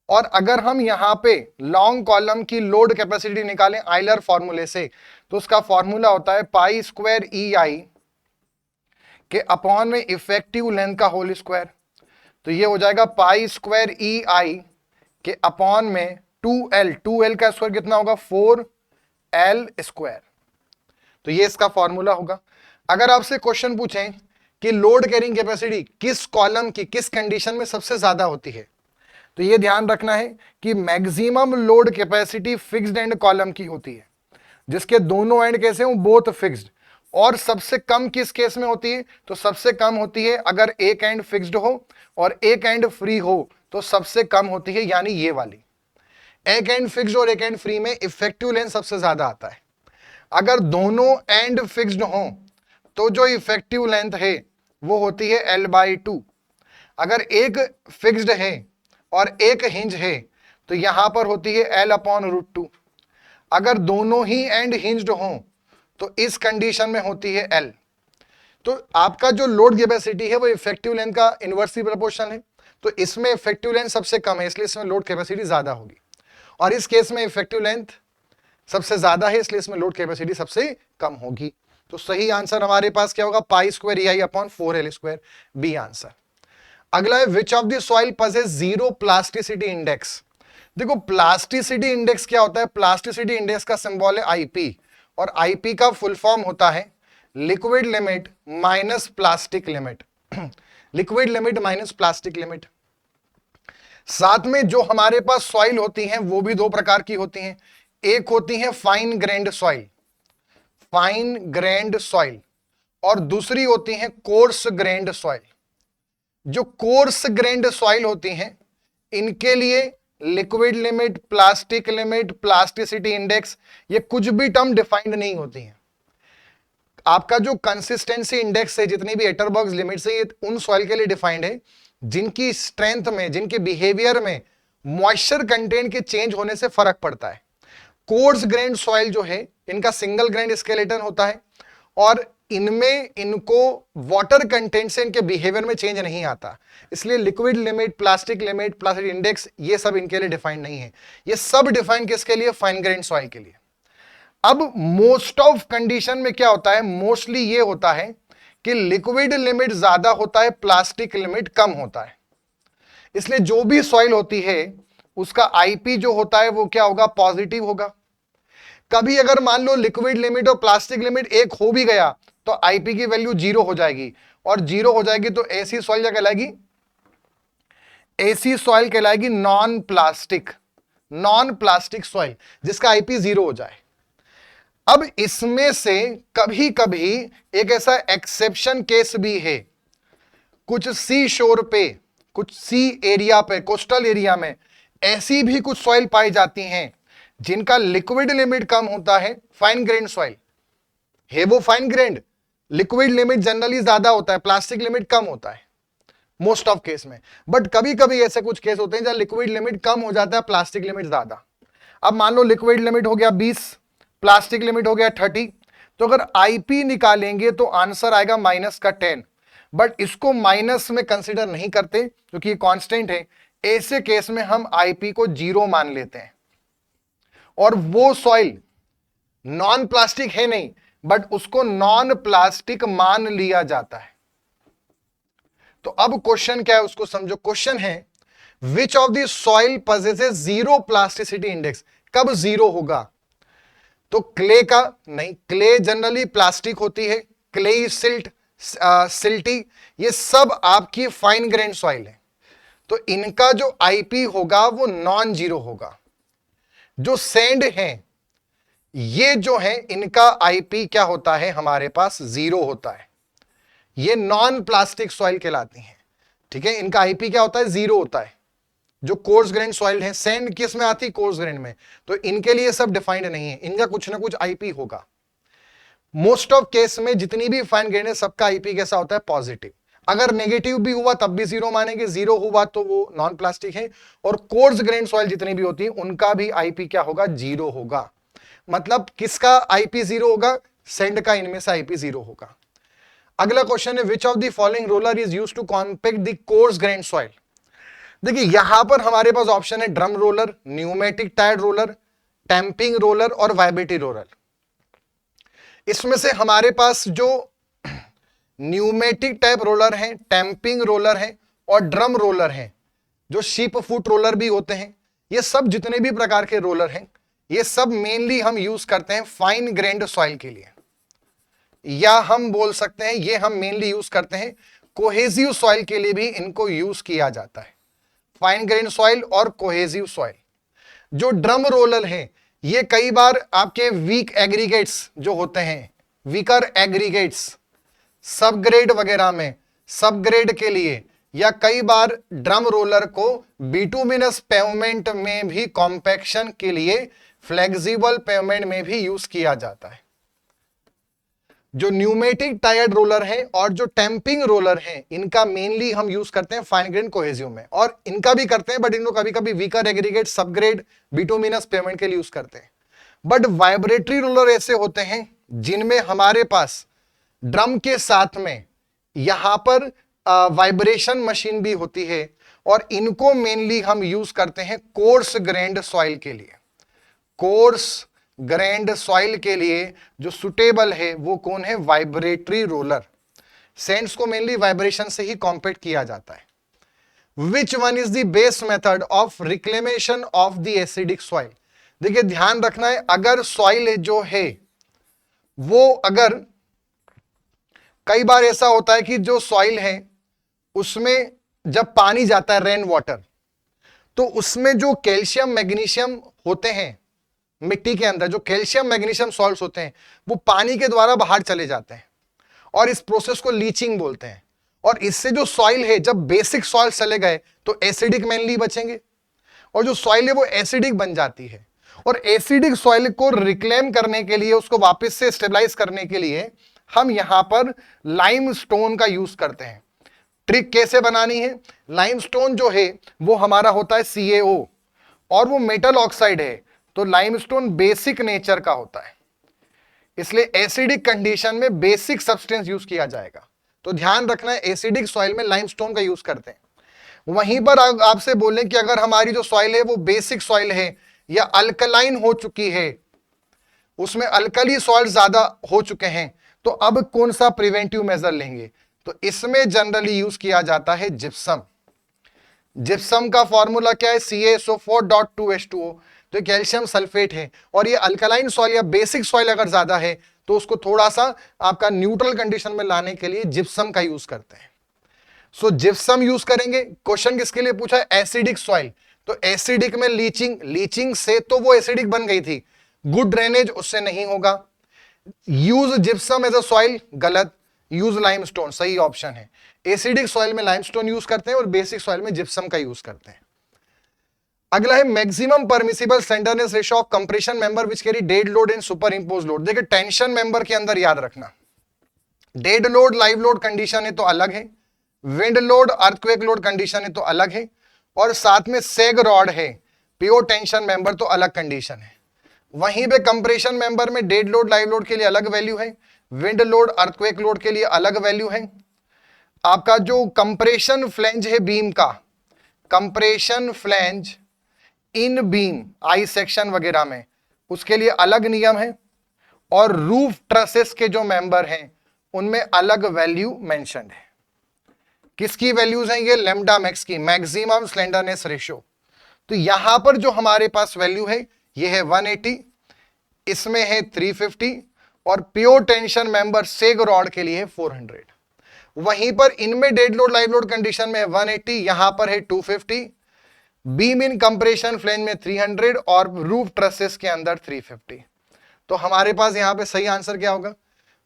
और अगर हम यहां पे लॉन्ग कॉलम की लोड कैपेसिटी निकालें आइलर फॉर्मूले से तो उसका फॉर्मूला होता है पाई स्क्वायर EI के अपॉन में इफेक्टिव लेंथ का होल स्क्वायर। तो ये हो जाएगा पाई स्क्वायर EI कि अपॉन में 2L का स्क्वायर कितना होगा 4L स्क्वायर। तो ये इसका फॉर्मूला होगा। अगर आपसे क्वेश्चन पूछें कि लोड कैरिंग कैपेसिटी किस कॉलम की किस कंडीशन में सबसे ज्यादा होती है, तो ये ध्यान रखना है कि maximum load capacity fixed and column की होती है, जिसके दोनों एंड कैसे हो, बोथ फिक्स्ड। और सबसे कम किस केस में होती है, तो सबसे कम होती है अगर एक एंड फिक्स्ड हो और एक एंड फ्री हो, तो सबसे कम होती है, यानी ये वाली। एक एंड फिक्स्ड और एक एंड फ्री में इफेक्टिव लेंथ सबसे ज्यादा आता है। अगर दोनों एंड फिक्स्ड हो तो जो इफेक्टिव लेंथ है वो होती है L/2। अगर एक फिक्स्ड है और एक हिंज है तो यहां पर होती है L/√2। अगर दोनों ही एंड हिंज्ड हो तो इस कंडीशन में होती है L। तो आपका जो लोड कैपेसिटी है वो इफेक्टिव लेंथ का इनवर्सली प्रोपोर्शनल है, तो इसमें इफेक्टिव लेंथ सबसे कम है, इसलिए इसमें लोड कैपेसिटी ज्यादा होगी। और इस केस में इफेक्टिव लेंथ सबसे ज्यादा है, इसलिए इसमें लोड कैपेसिटी सबसे कम होगी। तो सही आंसर हमारे पास क्या होगा, π² EI/4L², बी आंसर। अगला है which of the soil possess zero plasticity index. देखो प्लास्टिसिटी इंडेक्स क्या होता है, प्लास्टिसिटी इंडेक्स का सिंबल है आईपी, और आईपी का फुल फॉर्म होता है liquid limit minus plastic limit. Liquid limit minus plastic limit. साथ में जो हमारे पास सॉइल होती हैं वो भी दो प्रकार की होती हैं। एक होती है fine grand soil, fine grand soil, और दूसरी होती है कोर्स ग्रेन्ड सॉइल। जो कोर्स ग्रेन्ड सॉइल होती हैं इनके लिए liquid limit, plastic limit, plasticity index, ये कुछ भी टर्म डिफाइंड नहीं होती हैं। आपका जो कंसिस्टेंसी इंडेक्स है, जितनी भी एटरबर्ग लिमिट्स है, ये उन सॉइल के लिए डिफाइंड है जिनकी स्ट्रेंथ में, जिनके बिहेवियर में मॉइस्चर कंटेंट के चेंज होने से फर्क पड़ता है। कोर्स ग्रेन्ड सॉइल जो है इनका सिंगल ग्रेन्ड स्केलेटन होता है और इनमें इनको वाटर कंटेंट से इनके बिहेवियर में चेंज नहीं आता, इसलिए liquid limit, plastic limit, plastic index, ये सब इनके लिए डिफाइंड नहीं है। ये सब डिफाइंड किसके लिए, फाइन ग्रेन्ड सॉइल के लिए। अब मोस्ट ऑफ कंडीशन में क्या होता है, मोस्टली ये होता है कि लिक्विड लिमिट ज्यादा होता है, प्लास्टिक लिमिट कम होता है। इसलिए जो भी सॉइल होती है उसका आईपी जो होता है वो क्या होगा, पॉजिटिव होगा। कभी अगर मान लो लिक्विड लिमिट और प्लास्टिक लिमिट एक हो भी गया तो आईपी की वैल्यू 0 हो जाएगी, और 0 हो जाएगी तो ऐसी सॉइल क्या कहलाएगी, ऐसी सॉइल कहलाएगी non plastic, non plastic soil जिसका आईपी 0 हो जाए। अब इसमें से कभी कभी एक ऐसा एक्सेप्शन केस भी है, कुछ सी शोर पे, कुछ सी एरिया पे, कोस्टल एरिया में ऐसी भी कुछ सॉइल पाई जाती हैं जिनका लिक्विड लिमिट कम होता है, फाइन ग्रेन्ड सॉइल है वो fine grand, liquid limit generally ज्यादा होता है, प्लास्टिक लिमिट कम होता है मोस्ट ऑफ केस में। बट कभी कभी ऐसे कुछ केस होते हैं जहां लिक्विड लिमिट कम हो जाता है, प्लास्टिक लिमिट ज्यादा। अब मान लो लिक्विड लिमिट हो गया 20, प्लास्टिक लिमिट हो गया 30, तो अगर आईपी निकालेंगे तो आंसर आएगा -10। बट इसको माइनस में कंसिडर नहीं करते क्योंकि ये कांस्टेंट है। ऐसे केस में हम आईपी को 0 मान लेते हैं, और वो सॉइल नॉन प्लास्टिक है नहीं बट उसको नॉन प्लास्टिक मान लिया जाता है। तो अब क्वेश्चन क्या है उसको समझो। क्वेश्चन है which of the soil possesses zero plasticity index. कब 0 होगा, तो क्ले का नहीं, क्ले जनरली प्लास्टिक होती है, क्ले, सिल्ट, सिल्टी, ये सब आपकी फाइन ग्रेन्ड सॉइल है, तो इनका जो आईपी होगा वो नॉन जीरो होगा। जो सैंड है ये जो है इनका आईपी क्या होता है, हमारे पास 0 होता है, ये नॉन प्लास्टिक सॉइल कहलाती हैं। ठीक है, इनका आईपी क्या होता है, 0 होता है। जो कोर्स ग्रेन सॉइल है, सैंड किस में आती है, कोर्स ग्रेन में, तो इनके लिए सब डिफाइंड नहीं है, इनका कुछ ना कुछ आईपी होगा। मोस्ट ऑफ केस में जितनी भी फाइन ग्रेन है सबका आईपी कैसा होता है, पॉजिटिव। अगर नेगेटिव भी हुआ तब भी 0 मानेंगे, 0 हुआ तो वो नॉन प्लास्टिक है। और कोर्स ग्रेन सॉइल जितनी भी होती है उनका भी आईपी क्या होगा, 0 होगा। मतलब किसका आईपी 0 होगा, सैंड का इनमें से आईपी 0 होगा। अगला क्वेश्चन है which of the following roller is used to compact the coarse grain soil. देखिए यहां पर हमारे पास ऑप्शन है drum roller, pneumatic tyre roller, tamping roller और वाइब्रेटरी रोलर। इसमें से हमारे पास जो न्यूमेटिक टाइप रोलर हैं, टैंपिंग रोलर हैं और ड्रम रोलर हैं, जो शीप फुट रोलर भी होते हैं, ये सब जितने भी प्रकार के रोलर हैं, ये सब मेनली हम यूज करते हैं फाइन ग्रेन्ड सॉइल के लिए, या हम बोल सकते हैं ये हम मेनली यूज करते हैं कोहेसिव सॉइल के लिए भी इनको यूज किया जाता है, फाइन ग्रेन्ड सॉइल और कोहेसिव सॉइल। जो ड्रम रोलर हैं, ये कई बार आपके वीक एग्रीगेट्स जो होते हैं, वीकर एग्रीगेट्स सब ग्रेड वगैरह में, सब ग्रेड के लिए, या कई बार ड्रम रोलर को बिटुमिनस पेवमेंट में भी कॉम्पैक्शन के लिए, फ्लेक्सिबल पेवमेंट में भी यूज किया जाता है। जो न्यूमेटिक टायर्ड रोलर है और जो टेम्पिंग रोलर है, इनका मेनली हम यूज करते हैं फाइन ग्रेन कोहेसिव में, और इनका भी करते हैं बट इनको कभी कभी weaker aggregate, subgrade, bituminous pavement के लिए यूज करते हैं। बट वाइब्रेटरी रोलर ऐसे होते हैं जिनमें हमारे पास ड्रम के साथ में यहां पर वाइब्रेशन मशीन भी होती है, और इनको मेनली हम यूज करते हैं कोर्स ग्रेन्ड सॉइल के लिए। कोर्स ग्रेन्ड सॉइल के लिए जो सुटेबल है वो कौन है? Vibratory roller. सेंट्स को मेनली वाइब्रेशन से ही कॉम्पैक्ट किया जाता है। Which one is the best method of reclamation of the acidic soil? देखिए ध्यान रखना है, अगर सॉइल जो है वो, अगर कई बार ऐसा होता है कि जो सॉइल है उसमें जब पानी जाता है, रेन वाटर, तो उसमें जो कैल्शियम मैग्नीशियम होते हैं मिट्टी के अंदर, जो कैल्शियम मैग्नीशियम सॉल्ट्स होते हैं वो पानी के द्वारा बाहर चले जाते हैं, और इस प्रोसेस को लीचिंग बोलते हैं। और इससे जो सॉइल है, जब बेसिक सॉइल चले गए तो एसिडिक मेनली बचेंगे, और जो सॉइल है वो एसिडिक बन जाती है। और एसिडिक सॉइल को रिक्लेम करने के लिए, उसको वापस से स्टेबलाइज करने के लिए हम यहां पर लाइमस्टोन का यूज करते हैं। ट्रिक कैसे बनानी है? लाइमस्टोन जो है वो हमारा होता है CaO, और वो मेटल ऑक्साइड है, तो लाइमस्टोन बेसिक नेचर का होता है, इसलिए एसिडिक कंडीशन में बेसिक सब्सटेंस यूज किया जाएगा। तो ध्यान रखना है, एसिडिक सॉइल में लाइमस्टोन का यूज करते हैं। वहीं पर आपसे बोलें कि अगर हमारी जो सॉइल है वो बेसिक सॉइल है या अल्कलाइन हो चुकी है, उसमें अल्कली सॉल्ट ज्यादा हो चुके हैं, तो अब कौन सा प्रिवेंटिव मेजर लेंगे? तो इसमें जनरली यूज किया जाता है जिप्सम। जिप्सम का फॉर्मूला क्या है? CaSO4.2H2O। तो कैल्शियम सल्फेट है, और ये अल्कलाइन सॉइल या बेसिक सॉइल अगर ज्यादा है तो उसको थोड़ा सा आपका न्यूट्रल कंडीशन में लाने के लिए जिप्सम का यूज करते हैं। सो जिप्सम यूज करेंगे। क्वेश्चन किसके लिए पूछा है? Acidic soil. तो एसिडिक में लीचिंग से तो वो एसिडिक बन गई थी, गुड ड्रेनेज उससे नहीं होगा। Use gypsum as a soil, गलत। यूज लाइमस्टोन, सही ऑप्शन है। एसिडिक सॉइल में लाइमस्टोन यूज करते हैं और बेसिक सॉइल में जिप्सम का यूज करते हैं। अगला है maximum permissible slenderness ratio of compression member which carry dead load and superimpose load. देखिए टेंशन मेंबर के अंदर याद रखना, dead load live load condition है तो अलग है, wind load earthquake load condition है तो अलग है, और साथ में सेग रॉड है, प्योर टेंशन मेंबर तो अलग कंडीशन है। वहीं पे कंप्रेशन मेंबर में डेड लोड लाइव लोड के लिए अलग वैल्यू है, विंड लोड अर्थक्वेक लोड के लिए अलग वैल्यू है। आपका जो कंप्रेशन फ्लैंज है बीम का, compression flange in beam I section वगैरह में, उसके लिए अलग नियम है, और रूफ ट्रसेस के जो मेंबर हैं उनमें अलग वैल्यू मेंशन्ड है। किसकी वैल्यूज हैं ये? लैम्डा मैक्स की, मैक्सिमम स्लेंडरनेस रेशियो। तो यहां पर जो हमारे पास वैल्यू है ये है 180, इसमें है 350, और प्योर टेंशन मेंबर सेग रॉड के लिए है 400। वहीं पर इनमें dead load live load condition में 180, यहां पर है 250, बीम इन कंप्रेशन फ्लैंज में 300, और रूफ ट्रसेस के अंदर 350। तो हमारे पास यहां पे सही आंसर क्या होगा?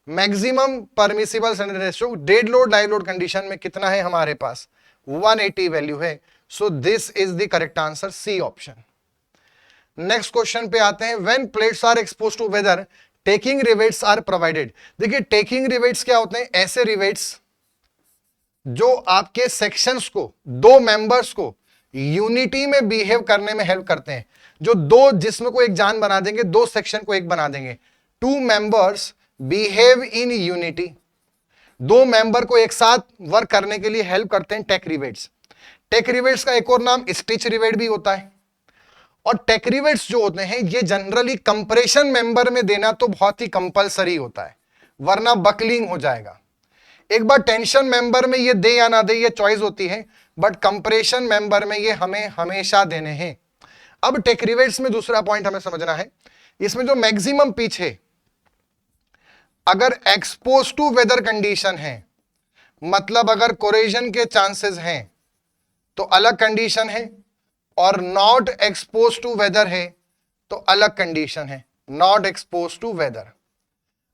Maximum permissible slenderness ratio dead load live load condition में कितना है हमारे पास? 180 वैल्यू है। So this is the correct answer, C option. Next question पे आते हैं। When plates are exposed to weather tacking rivets are provided. देखिए टेकिंग रिवेट्स क्या होते हैं? ऐसे रिवेट्स जो आपके सेक्शंस को, दो मेंबर्स को यूनिटी में बिहेव करने में हेल्प करते हैं, जो दो जिस्म को एक जान बना देंगे, दो सेक्शन को एक बना देंगे। Two members behave in unity, दो मेंबर को एक साथ वर्क करने के लिए हेल्प करते हैं टेक रिवेट्स। टेक रिवेट्स का एक और नाम स्टिच रिवेट भी होता है। और टेक रिवेट्स जो होते हैं ये जनरली कंप्रेशन मेंबर में देना तो बहुत ही कंपलसरी होता है, वरना बकलिंग हो जाएगा। एक बार टेंशन मेंबर में ये दे या ना दे ये चॉइस होती है, बट कंप्रेशन मेंबर में ये हमें हमेशा देने हैं। अब टेक-रिवेट्स में दूसरा पॉइंट हमें समझना है, इसमें जो मैक्सिमम पिच है, अगर एक्सपोज टू वेदर कंडीशन है, मतलब अगर कोरेजन के चांसेस हैं तो अलग कंडीशन है, और नॉट एक्सपोज टू वेदर है तो अलग कंडीशन है। नॉट एक्सपोज टू वेदर,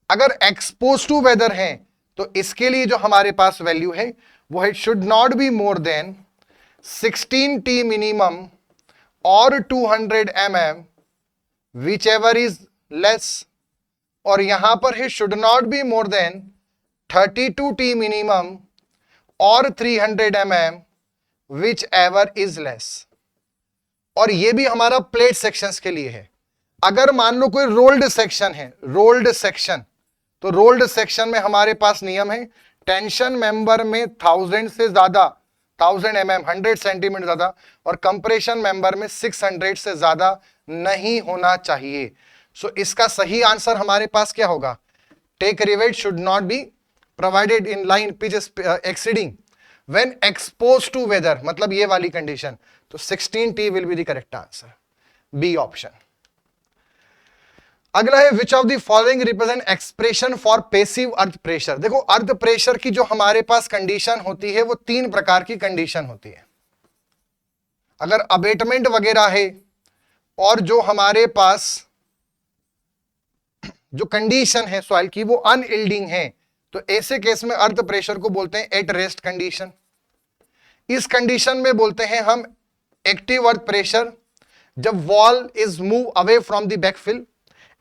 अगर एक्सपोज टू वेदर है तो इसके लिए जो हमारे पास वैल्यू है वो है should not be more than 16T minimum और 200 mm which ever is less, और यहां पर है should not be more than 32T minimum और 300 mm which ever is less. और ये भी हमारा प्लेट सेक्शंस के लिए है। अगर मान लो कोई रोल्ड सेक्शन है, रोल्ड सेक्शन, तो रोल्ड सेक्शन में हमारे पास नियम है, टेंशन मेंबर में 1000 से ज्यादा, 1000 mm 100 सेंटीमीटर ज्यादा, और कंप्रेशन मेंबर में 600 से ज्यादा नहीं होना चाहिए। सो इसका सही आंसर हमारे पास क्या होगा? Tack rivet should not be provided in line pitch exceeding when expose to weather, मतलब ये वाली कंडीशन। तो 16T will be the correct answer, B option. अगला है which of the following represent expression for passive earth pressure. देखो अर्थ प्रेशर की जो हमारे पास कंडीशन होती है वो 3 प्रकार की कंडीशन होती है। अगर अबेटमेंट वगैरह है और जो हमारे पास जो कंडीशन है सॉइल की वो अनयील्डिंग है, तो ऐसे केस में अर्थ प्रेशर को बोलते हैं एट रेस्ट कंडीशन। इस कंडीशन में बोलते हैं हम एक्टिव अर्थ प्रेशर जब wall is move away from the backfill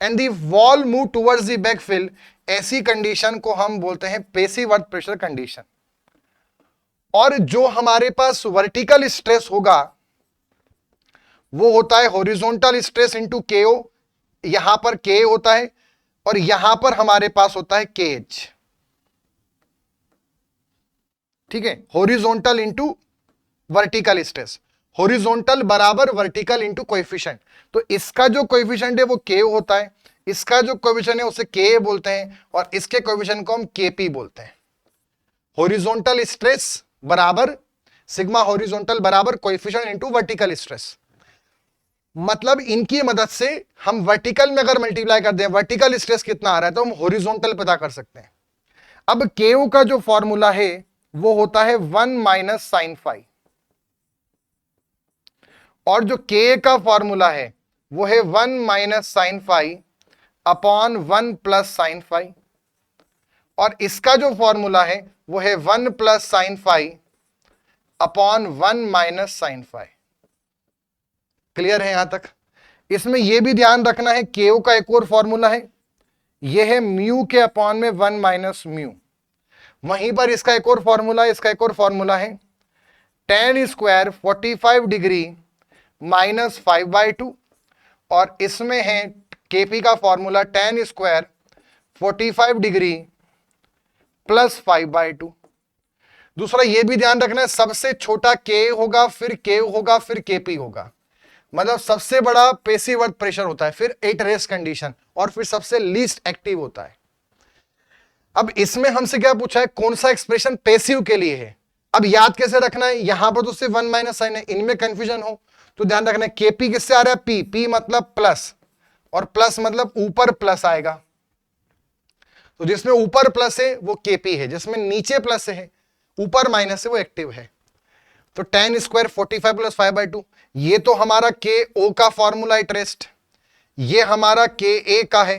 and the wall move towards the backfill, ऐसी कंडीशन को हम बोलते हैं पैसिव अर्थ प्रेशर कंडीशन। और जो हमारे पास वर्टिकल स्ट्रेस होगा वो होता है हॉरिजॉन्टल स्ट्रेस इनटू केओ, यहां पर के होता है और यहां पर हमारे पास होता है केएच। ठीक है, horizontal into vertical stress, horizontal बराबर वर्टिकल इनटू कोएफिशिएंट। तो इसका जो कोएफिशिएंट है वो के होता है, इसका जो कोएफिशिएंट है उसे के बोलते हैं, और इसके कोएफिशिएंट को हम केपी बोलते हैं। हॉरिजॉन्टल स्ट्रेस बराबर सिग्मा हॉरिजॉन्टल बराबर कोएफिशिएंट इनटू वर्टिकल स्ट्रेस। मतलब इनकी मदद से हम वर्टिकल में अगर मल्टीप्लाई कर दें वर्टिकल स्ट्रेस कितना आ रहा है तो हम हॉरिजॉन्टल पता कर सकते हैं। अब केओ का जो फॉर्मूला है वो होता है 1 माइनस साइन फाई, और जो के का फॉर्मूला है वो है 1 minus sine phi upon 1 plus sine phi, और इसका जो फॉर्मूला है वो है 1 plus sine phi upon 1 minus sine phi. Clear है यहां तक? इसमें यह भी ध्यान रखना है केओ का एक और फॉर्मूला है, यह है म्यू के अपॉन में 1 माइनस म्यू। वहीं पर इसका एक और फॉर्मूला है, इसका एक और फॉर्मूला है tan स्क्वायर 45 डिग्री माइनस 5/2, और इसमें है केपी का formula tan square 45 degree plus 5/2। दूसरा यह भी ध्यान रखना है सबसे छोटा के होगा, फिर के होगा, फिर केपी होगा, मतलब सबसे बड़ा पैसिव अर्थ प्रेशर होता है, फिर एट रेस्ट कंडीशन, और फिर सबसे लीस्ट एक्टिव होता है। अब इसमें हमसे क्या पूछा है, कौन सा एक्सप्रेशन पैसिव के लिए है। अब याद कैसे रखना है, यहां पर तो सिर्फ 1 माइनस साइन है, इनमें कंफ्यूजन हो तो ध्यान रखना है केपी किससे आ रहा है, पी, पी मतलब प्लस, और प्लस मतलब ऊपर प्लस आएगा। तो जिसमें ऊपर प्लस है वो केपी है, जिसमें नीचे प्लस है ऊपर माइनस है वो एक्टिव है। तो tan स्क्वायर 45 प्लस 5/2, ये तो हमारा के ओ का फॉर्मूला एट रेस्ट, ये हमारा के ए का है,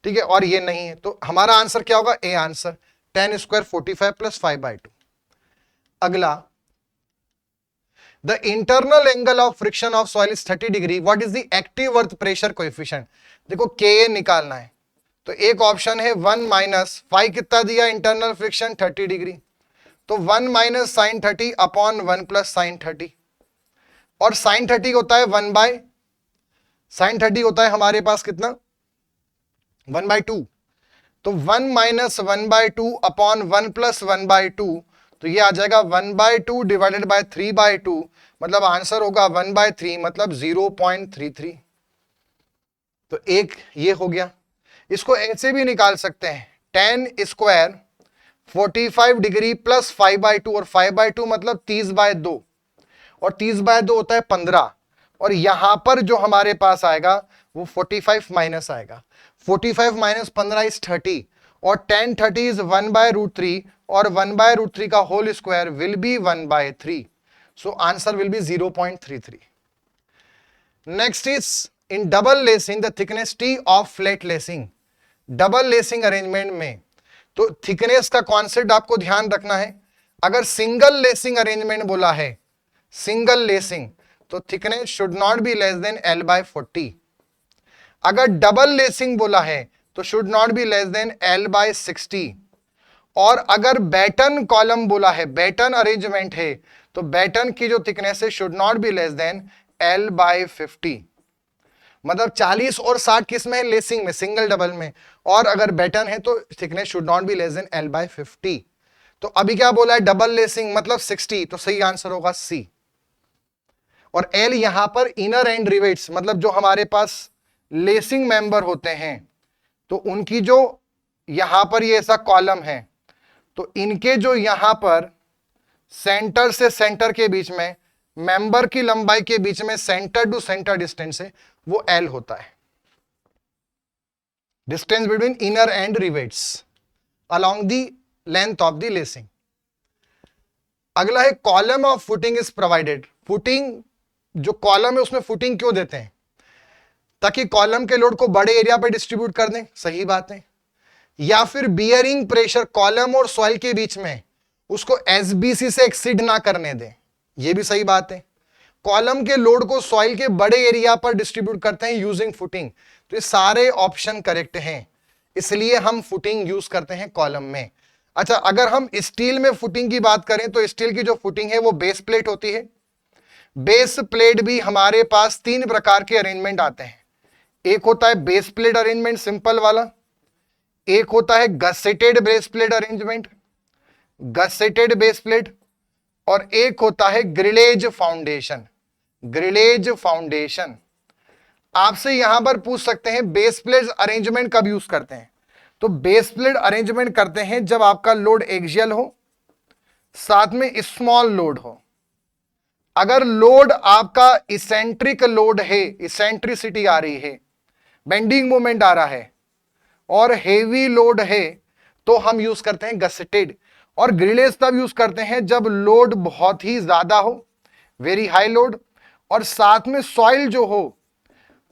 ठीक है, और ये नहीं है, तो हमारा आंसर क्या होगा, A answer, tan square 45 plus 5/2। अगला, the internal angle of friction of soil is 30 degree, what is the active earth pressure coefficient. देखो के ए निकालना है, तो एक ऑप्शन है 1 माइनस 5, कितना दिया इंटरनल फ्रिक्शन 30 डिग्री, तो 1 minus sine 30 upon 1 plus sine 30, और साइन 30 होता है 1 बाय साइन 30 होता है हमारे पास कितना 1/2, तो 1 माइनस 1/2 अपॉन 1 प्लस 1/2, तो ये आ जाएगा 1/2 डिवाइडेड बाय 3/2, मतलब आंसर होगा 1/3, मतलब 0.33। तो एक ये हो गया। इसको ऐसे भी निकाल सकते हैं, tan स्क्वायर 45 डिग्री प्लस 5/2, और 5/2 मतलब 30/2, और 30/2 होता है 15, और यहां पर जो हमारे पास आएगा वो 45 माइनस आएगा। 45 माइनस 15 इज 30 और 10 30 इज 1/√3 और 1/√3 का whole square will be 1/3। So answer will be 0.33। Next is in double lacing the thickness T of flat lacing. Double lacing arrangement में तो थिकनेस का कॉन्सेप्ट आपको ध्यान रखना है। अगर सिंगल लेसिंग अरेंजमेंट बोला है, सिंगल लेसिंग, तो thickness should not B less then L/40। अगर डबल लेसिंग बोला है तो should not B less then L/60। और अगर बैटन कॉलम बोला है, बैटन अरेंजमेंट है, तो बैटन की जो थिकनेस है should not B less then L/50। मतलब 40 और 60 किस में है? लेसिंग में, सिंगल डबल में। और अगर बैटन है तो thickness should not B less then L/50। तो अभी क्या बोला है? डबल लेसिंग मतलब 60, तो सही आंसर होगा सी। और L यहां पर इनर एंड रिवेट्स, मतलब जो हमारे पास लेसिंग मेंबर होते हैं तो उनकी जो यहां पर ये ऐसा कॉलम है, तो इनके जो यहां पर सेंटर से सेंटर के बीच में, मेंबर की लंबाई के बीच में सेंटर टू सेंटर डिस्टेंस है, वो L होता है। Distance between inner and rivets along the length of the lacing. अगला है column of footing is provided. Footing जो कॉलम है उसमें फुटिंग क्यों देते हैं? ताकि कॉलम के लोड को बड़े एरिया पे डिस्ट्रीब्यूट कर दें, सही बात है। या फिर बियरिंग प्रेशर कॉलम और सॉइल के बीच में उसको एसबीसी से एक्सीड ना करने दें, यह भी सही बात है। कॉलम के लोड को सॉइल के बड़े एरिया पर डिस्ट्रीब्यूट करते हैं यूजिंग फुटिंग। तो ये सारे ऑप्शन करेक्ट हैं, इसलिए हम फुटिंग यूज करते हैं कॉलम में। अच्छा, अगर हम स्टील में फुटिंग की बात करें तो स्टील की जो फुटिंग है वो बेस प्लेट होती है। बेस प्लेट भी हमारे पास 3 प्रकार के अरेंजमेंट आते हैं। एक होता है बेस प्लेट अरेंजमेंट सिंपल वाला, एक होता है gusseted base plate arrangement, gusseted base plate, और एक होता है ग्रिलेज फाउंडेशन। ग्रिलेज फाउंडेशन आपसे यहां पर पूछ सकते हैं बेस प्लेट अरेंजमेंट कब यूज करते हैं? तो बेस प्लेट अरेंजमेंट करते हैं जब आपका लोड एक्सियल हो, साथ में स्मॉल लोड हो। अगर लोड आपका इसेंट्रिक लोड है, इसेंट्रिसिटी आ रही है, बेंडिंग मोमेंट आ रहा है, और हेवी लोड है, तो हम यूज करते हैं गसेटेड। और ग्रिलेज तब यूज करते हैं जब लोड बहुत ही ज्यादा हो, वेरी हाई लोड, और साथ में सॉइल जो हो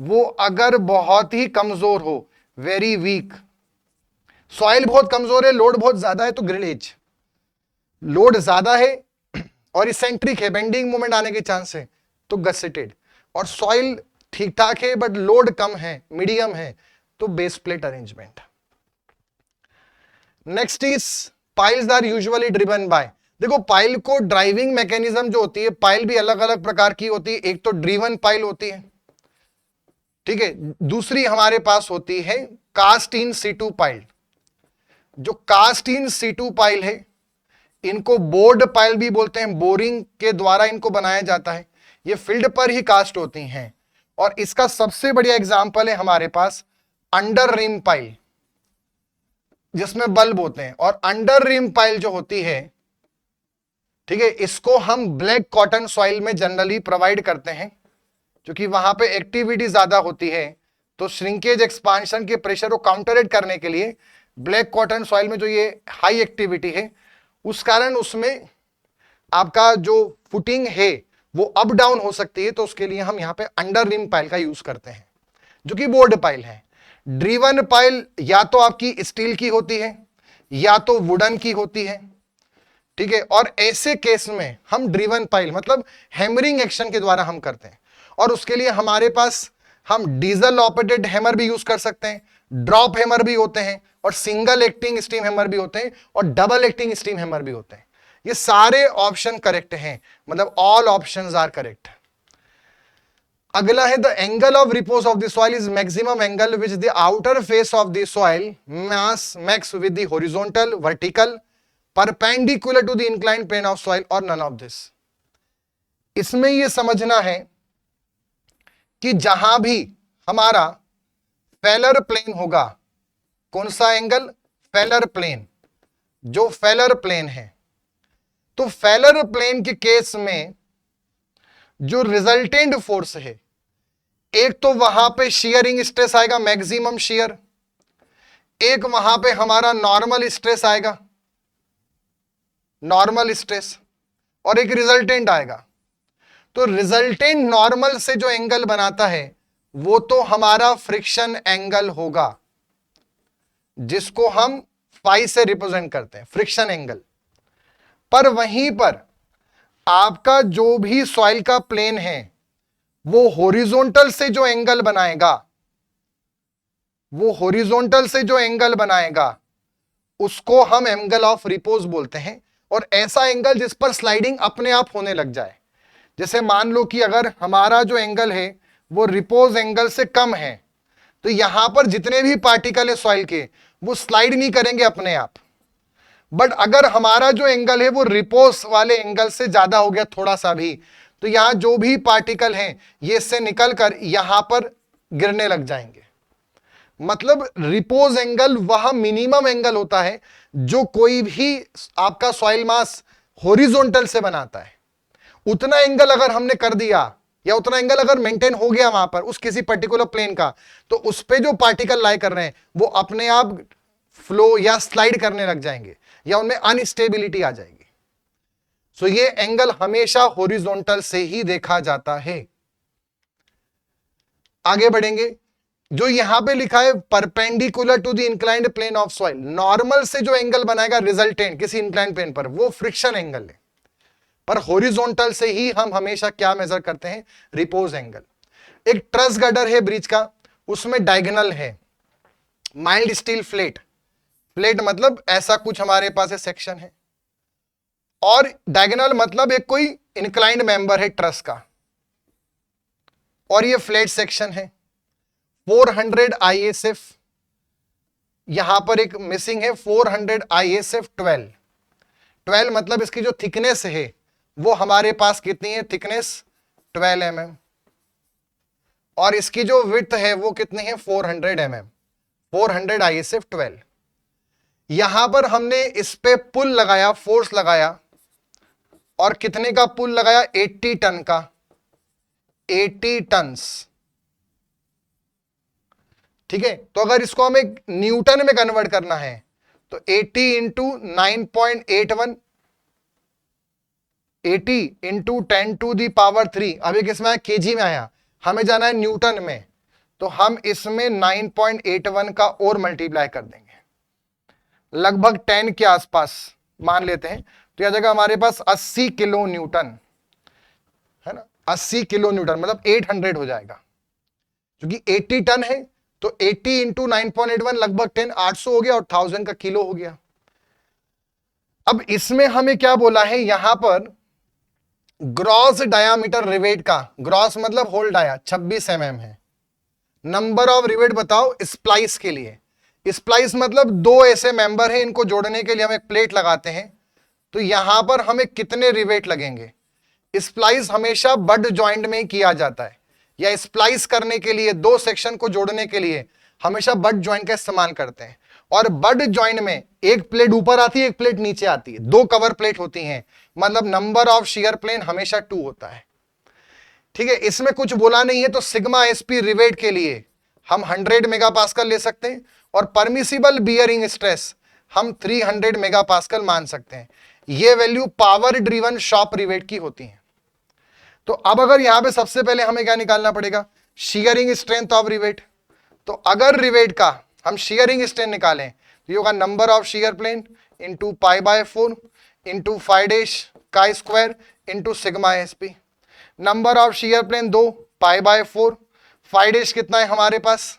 वो अगर बहुत ही कमजोर हो, वेरी वीक। सॉइल बहुत कमजोर है, लोड बहुत ज्यादा है, तो ग्रिलेज। लोड ज्यादा है और इसेंट्रिक है, बेंडिंग मोमेंट आने के चांस है, तो गसेटेड। और सॉइल ठीक ठाक है बट लोड कम है, मीडियम है, तो base plate arrangement. Next is piles are usually driven by. देखो पाइल को ड्राइविंग मैकेनिज्म जो होती है, पाइल भी अलग अलग प्रकार की होती है। एक तो ड्रिवन पाइल होती है, ठीक है, दूसरी हमारे पास्ट होती है कास्ट इन सीटू पाइल। जो कास्ट इन सीटू पाइल है, इनको बोर्ड पाइल भी बोलते हैं, बोरिंग के द्वारा इनको बनाया जाता है। ये फील्ड पर ही कास्ट होती हैं। और इसका सबसे बढ़िया एग्जांपल है हमारे पास अंडर रिम पाइल, जिसमें बल्ब होते हैं। और अंडर रिम पाइल जो होती है, ठीक है, इसको हम ब्लैक कॉटन सॉइल में जनरली प्रोवाइड करते हैं, क्योंकि वहां पे एक्टिविटी ज्यादा होती है। तो श्रिंकेज एक्सपांशन के प्रेशर को काउंटरेट करने के लिए ब्लैक कॉटन सॉइल में जो ये हाई एक्टिविटी है, उस कारण उसमें आपका जो फुटिंग है वो अप डाउन हो सकती है। तो उसके लिए हम यहाँ पे अंडर रिम पाइल का यूज करते हैं, जो कि बोर्ड पाइल है। ड्रिवन पाइल या तो आपकी स्टील की होती है या तो वुडन की होती है, ठीक है। और ऐसे केस में हम ड्रिवन पाइल मतलब हैमरिंग एक्शन के द्वारा हम करते हैं। और उसके लिए हमारे पास हम डीजल ऑपरेटेड हैमर भी यूज कर सकते हैं, ड्रॉप हैमर भी होते हैं, और सिंगल एक्टिंग स्टीम हैमर भी होते हैं, और डबल एक्टिंग स्टीम हैमर भी होते हैं। ये सारे ऑप्शन करेक्ट हैं, मतलब ऑल ऑप्शंस आर करेक्ट। अगला है the angle of repose of the soil is maximum angle which the outer face of the soil mass makes with the horizontal, vertical, perpendicular to the inclined plane of soil, और नन ऑफ दिस। इसमें यह समझना है कि जहां भी हमारा फेलर प्लेन होगा, कौन सा एंगल? Failure plane. जो फेलर प्लेन है, तो फेलर प्लेन के केस में जो रिजल्टेंट फोर्स है, एक तो वहां पे शियरिंग स्ट्रेस आएगा, मैक्सिमम शियर, एक वहां पे हमारा नॉर्मल स्ट्रेस आएगा, नॉर्मल स्ट्रेस, और एक रिजल्टेंट आएगा। तो रिजल्टेंट नॉर्मल से जो एंगल बनाता है वो तो हमारा फ्रिक्शन एंगल होगा, जिसको हम फाई से रिप्रेजेंट करते हैं, फ्रिक्शन एंगल। पर वहीं पर आपका जो भी सॉइल का प्लेन है वो हॉरिजॉन्टल से जो एंगल बनाएगा, वो हॉरिजॉन्टल से जो एंगल बनाएगा उसको हम एंगल ऑफ रिपोज बोलते हैं। और ऐसा एंगल जिस पर स्लाइडिंग अपने आप होने लग जाए। जैसे मान लो कि अगर हमारा जो एंगल है वो रिपोज एंगल से कम है, तो यहां पर जितने भी पार्टिकल है सॉइल के वो स्लाइड नहीं करेंगे अपने आप। बट अगर हमारा जो एंगल है वो रिपोज वाले एंगल से ज्यादा हो गया थोड़ा सा भी, तो यहां जो भी पार्टिकल हैं ये इससे निकलकर यहां पर गिरने लग जाएंगे। मतलब रिपोज एंगल वह मिनिमम एंगल होता है जो कोई भी आपका सॉइल मास हॉरिजॉन्टल से बनाता है। उतना एंगल अगर हमने कर दिया या उतना एंगल अगर मेंटेन हो गया वहां पर उस किसी पर्टिकुलर प्लेन का, तो उस पे जो पार्टिकल लाई कर रहे हैं वो अपने आप फ्लो या स्लाइड करने लग जाएंगे या उनमें अनस्टेबिलिटी आ जाएगी। सो ये एंगल हमेशा हॉरिजॉन्टल से ही देखा जाता है। आगे बढ़ेंगे, जो यहां पे लिखा है perpendicular to the inclined plane of soil, normal से जो एंगल बनाएगा रिजल्टेंट किसी इंक्लाइंड प्लेन पर, वो फ्रिक्शन एंगल है। पर हॉरिजॉन्टल से ही हम हमेशा क्या मेजर करते हैं, रिपोज एंगल। एक ट्रस गर्डर है ब्रिज का, उसमें डायगोनल है, माइल्ड स्टील फ्लेट, फ्लेट मतलब ऐसा कुछ हमारे पास है सेक्शन है, और डायगोनल मतलब एक कोई इंक्लाइंड मेंबर है ट्रस का, और ये फ्लैट सेक्शन है। 400 ISF, यहां पर एक मिसिंग है 400 ISF 12 मतलब इसकी जो थिकनेस है वो हमारे पास कितनी है, थिकनेस 12 mm, और इसकी जो विड्थ है वो कितनी है 400 mm, 400 ISF 12। यहां पर हमने इस पे पुल लगाया, फोर्स लगाया, और कितने का पुल लगाया, 80 टन का, 80 टन्स। ठीक है, तो अगर इसको हमें न्यूटन में कन्वर्ट करना है तो 80 into 9.81, 80 into 10 to the power 3, अभी किसमें आया, केजी में आया, हमें जाना है न्यूटन में, तो हम इसमें 9.81 का और मल्टीप्लाई कर देंगे, लगभग 10 के आसपास मान लेते हैं, तो यह जगह हमारे पास 80 किलो न्यूटन है ना, 80 किलो न्यूटन मतलब 800 हो जाएगा, क्योंकि 80 टन है तो 80 इंटू 9.81 लगभग 10, 800 हो गया, और 1000 का किलो हो गया। अब इसमें हमें क्या बोला है, यहां पर ग्रॉस डायामीटर रिवेट का, ग्रॉस मतलब होल डाया 26 mm है। नंबर ऑफ रिवेट बताओ स्प्लाइस के लिए, स्प्लाइस मतलब दो ऐसे मेंबर हैं, इनको जोड़ने के लिए हम एक प्लेट लगाते हैं, तो यहां पर हमें कितने रिवेट लगेंगे। स्प्लाइस हमेशा बड जॉइंट में किया जाता है, या स्प्लाइस करने के लिए दो सेक्शन को जोड़ने के लिए हमेशा बड जॉइंट का इस्तेमाल करते हैं। और बड जॉइंट में एक प्लेट ऊपर आती है, एक प्लेट नीचे आती है, दो कवर प्लेट होती हैं, मतलब नंबर ऑफ शियर प्लेन हमेशा 2 होता है। ठीक है, इसमें कुछ बोला नहीं है, तो सिग्मा एसपी रिवेट के लिए हम 100 मेगापास्कल ले सकते हैं, और परमिसिबल बियरिंग स्ट्रेस हम 300 मेगापास्कल मान सकते हैं। ये value power driven shop rivet की होती है। तो अब अगर यहां पे सबसे पहले हमें क्या निकालना पड़ेगा, शियरिंग स्ट्रेंथ ऑफ रिवेट। तो अगर रिवेट का हम शियरिंग स्ट्रेंथ निकालें तो ये होगा number of shear plane into π/4 into phi dash का square into sigma SP. Number of shear plane 2, π/4, phi dash कितना है हमारे पास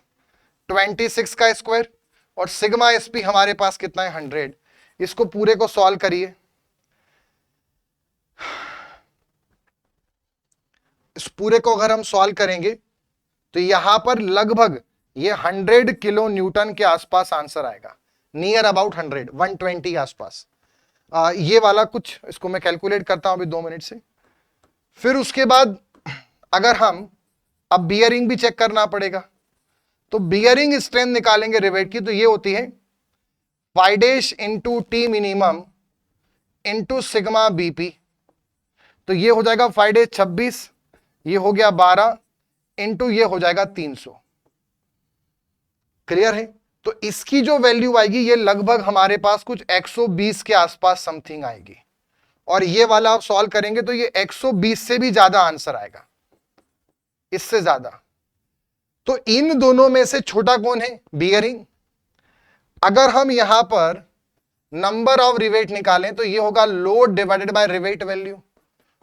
26 का स्क्वायर, और सिग्मा एसपी हमारे पास कितना है 100। इसको पूरे को सॉल्व करिए, इस पूरे को अगर हम सॉल्व करेंगे तो यहां पर लगभग ये 100 किलो न्यूटन के आसपास आंसर आएगा, नियर अबाउट 100, 120 आसपास। ये वाला कुछ, इसको मैं कैलकुलेट करता हूं अभी 2 मिनट से। फिर उसके बाद अगर हम अब बियरिंग भी चेक करना पड़ेगा, तो बियरिंग स्ट्रेंथ निकालेंगे रिवेट की, तो ये होती है phi dash into T minimum into sigma BP. तो ये हो जाएगा फाई डैश 26 ये हो गया 12 इंटू ये हो जाएगा 300। क्लियर है? तो इसकी जो वैल्यू आएगी ये लगभग हमारे पास कुछ 120 के आसपास समथिंग आएगी, और ये वाला आप सॉल्व करेंगे तो ये 120 से भी ज्यादा आंसर आएगा, इससे ज्यादा। तो इन दोनों में से छोटा कौन है? बियरिंग। अगर हम यहां पर नंबर ऑफ रिवेट निकालें तो ये होगा load divided by rivet value.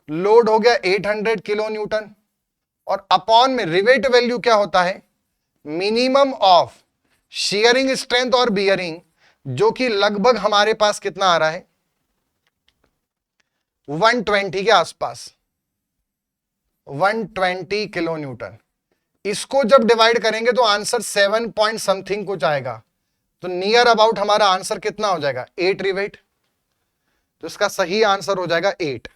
Load हो गया 800 किलो न्यूटन, और अपॉन में रिवेट वैल्यू क्या होता है? मिनिमम ऑफ शियरिंग स्ट्रेंथ और बियरिंग, जो कि लगभग हमारे पास कितना आ रहा है? 120 के आसपास, 120 किलो न्यूटन। इसको जब डिवाइड करेंगे तो आंसर 7 पॉइंट समथिंग कुछ आएगा। तो नियर अबाउट हमारा आंसर कितना हो जाएगा? 8 रिवेट। तो इसका सही आंसर हो जाएगा 8।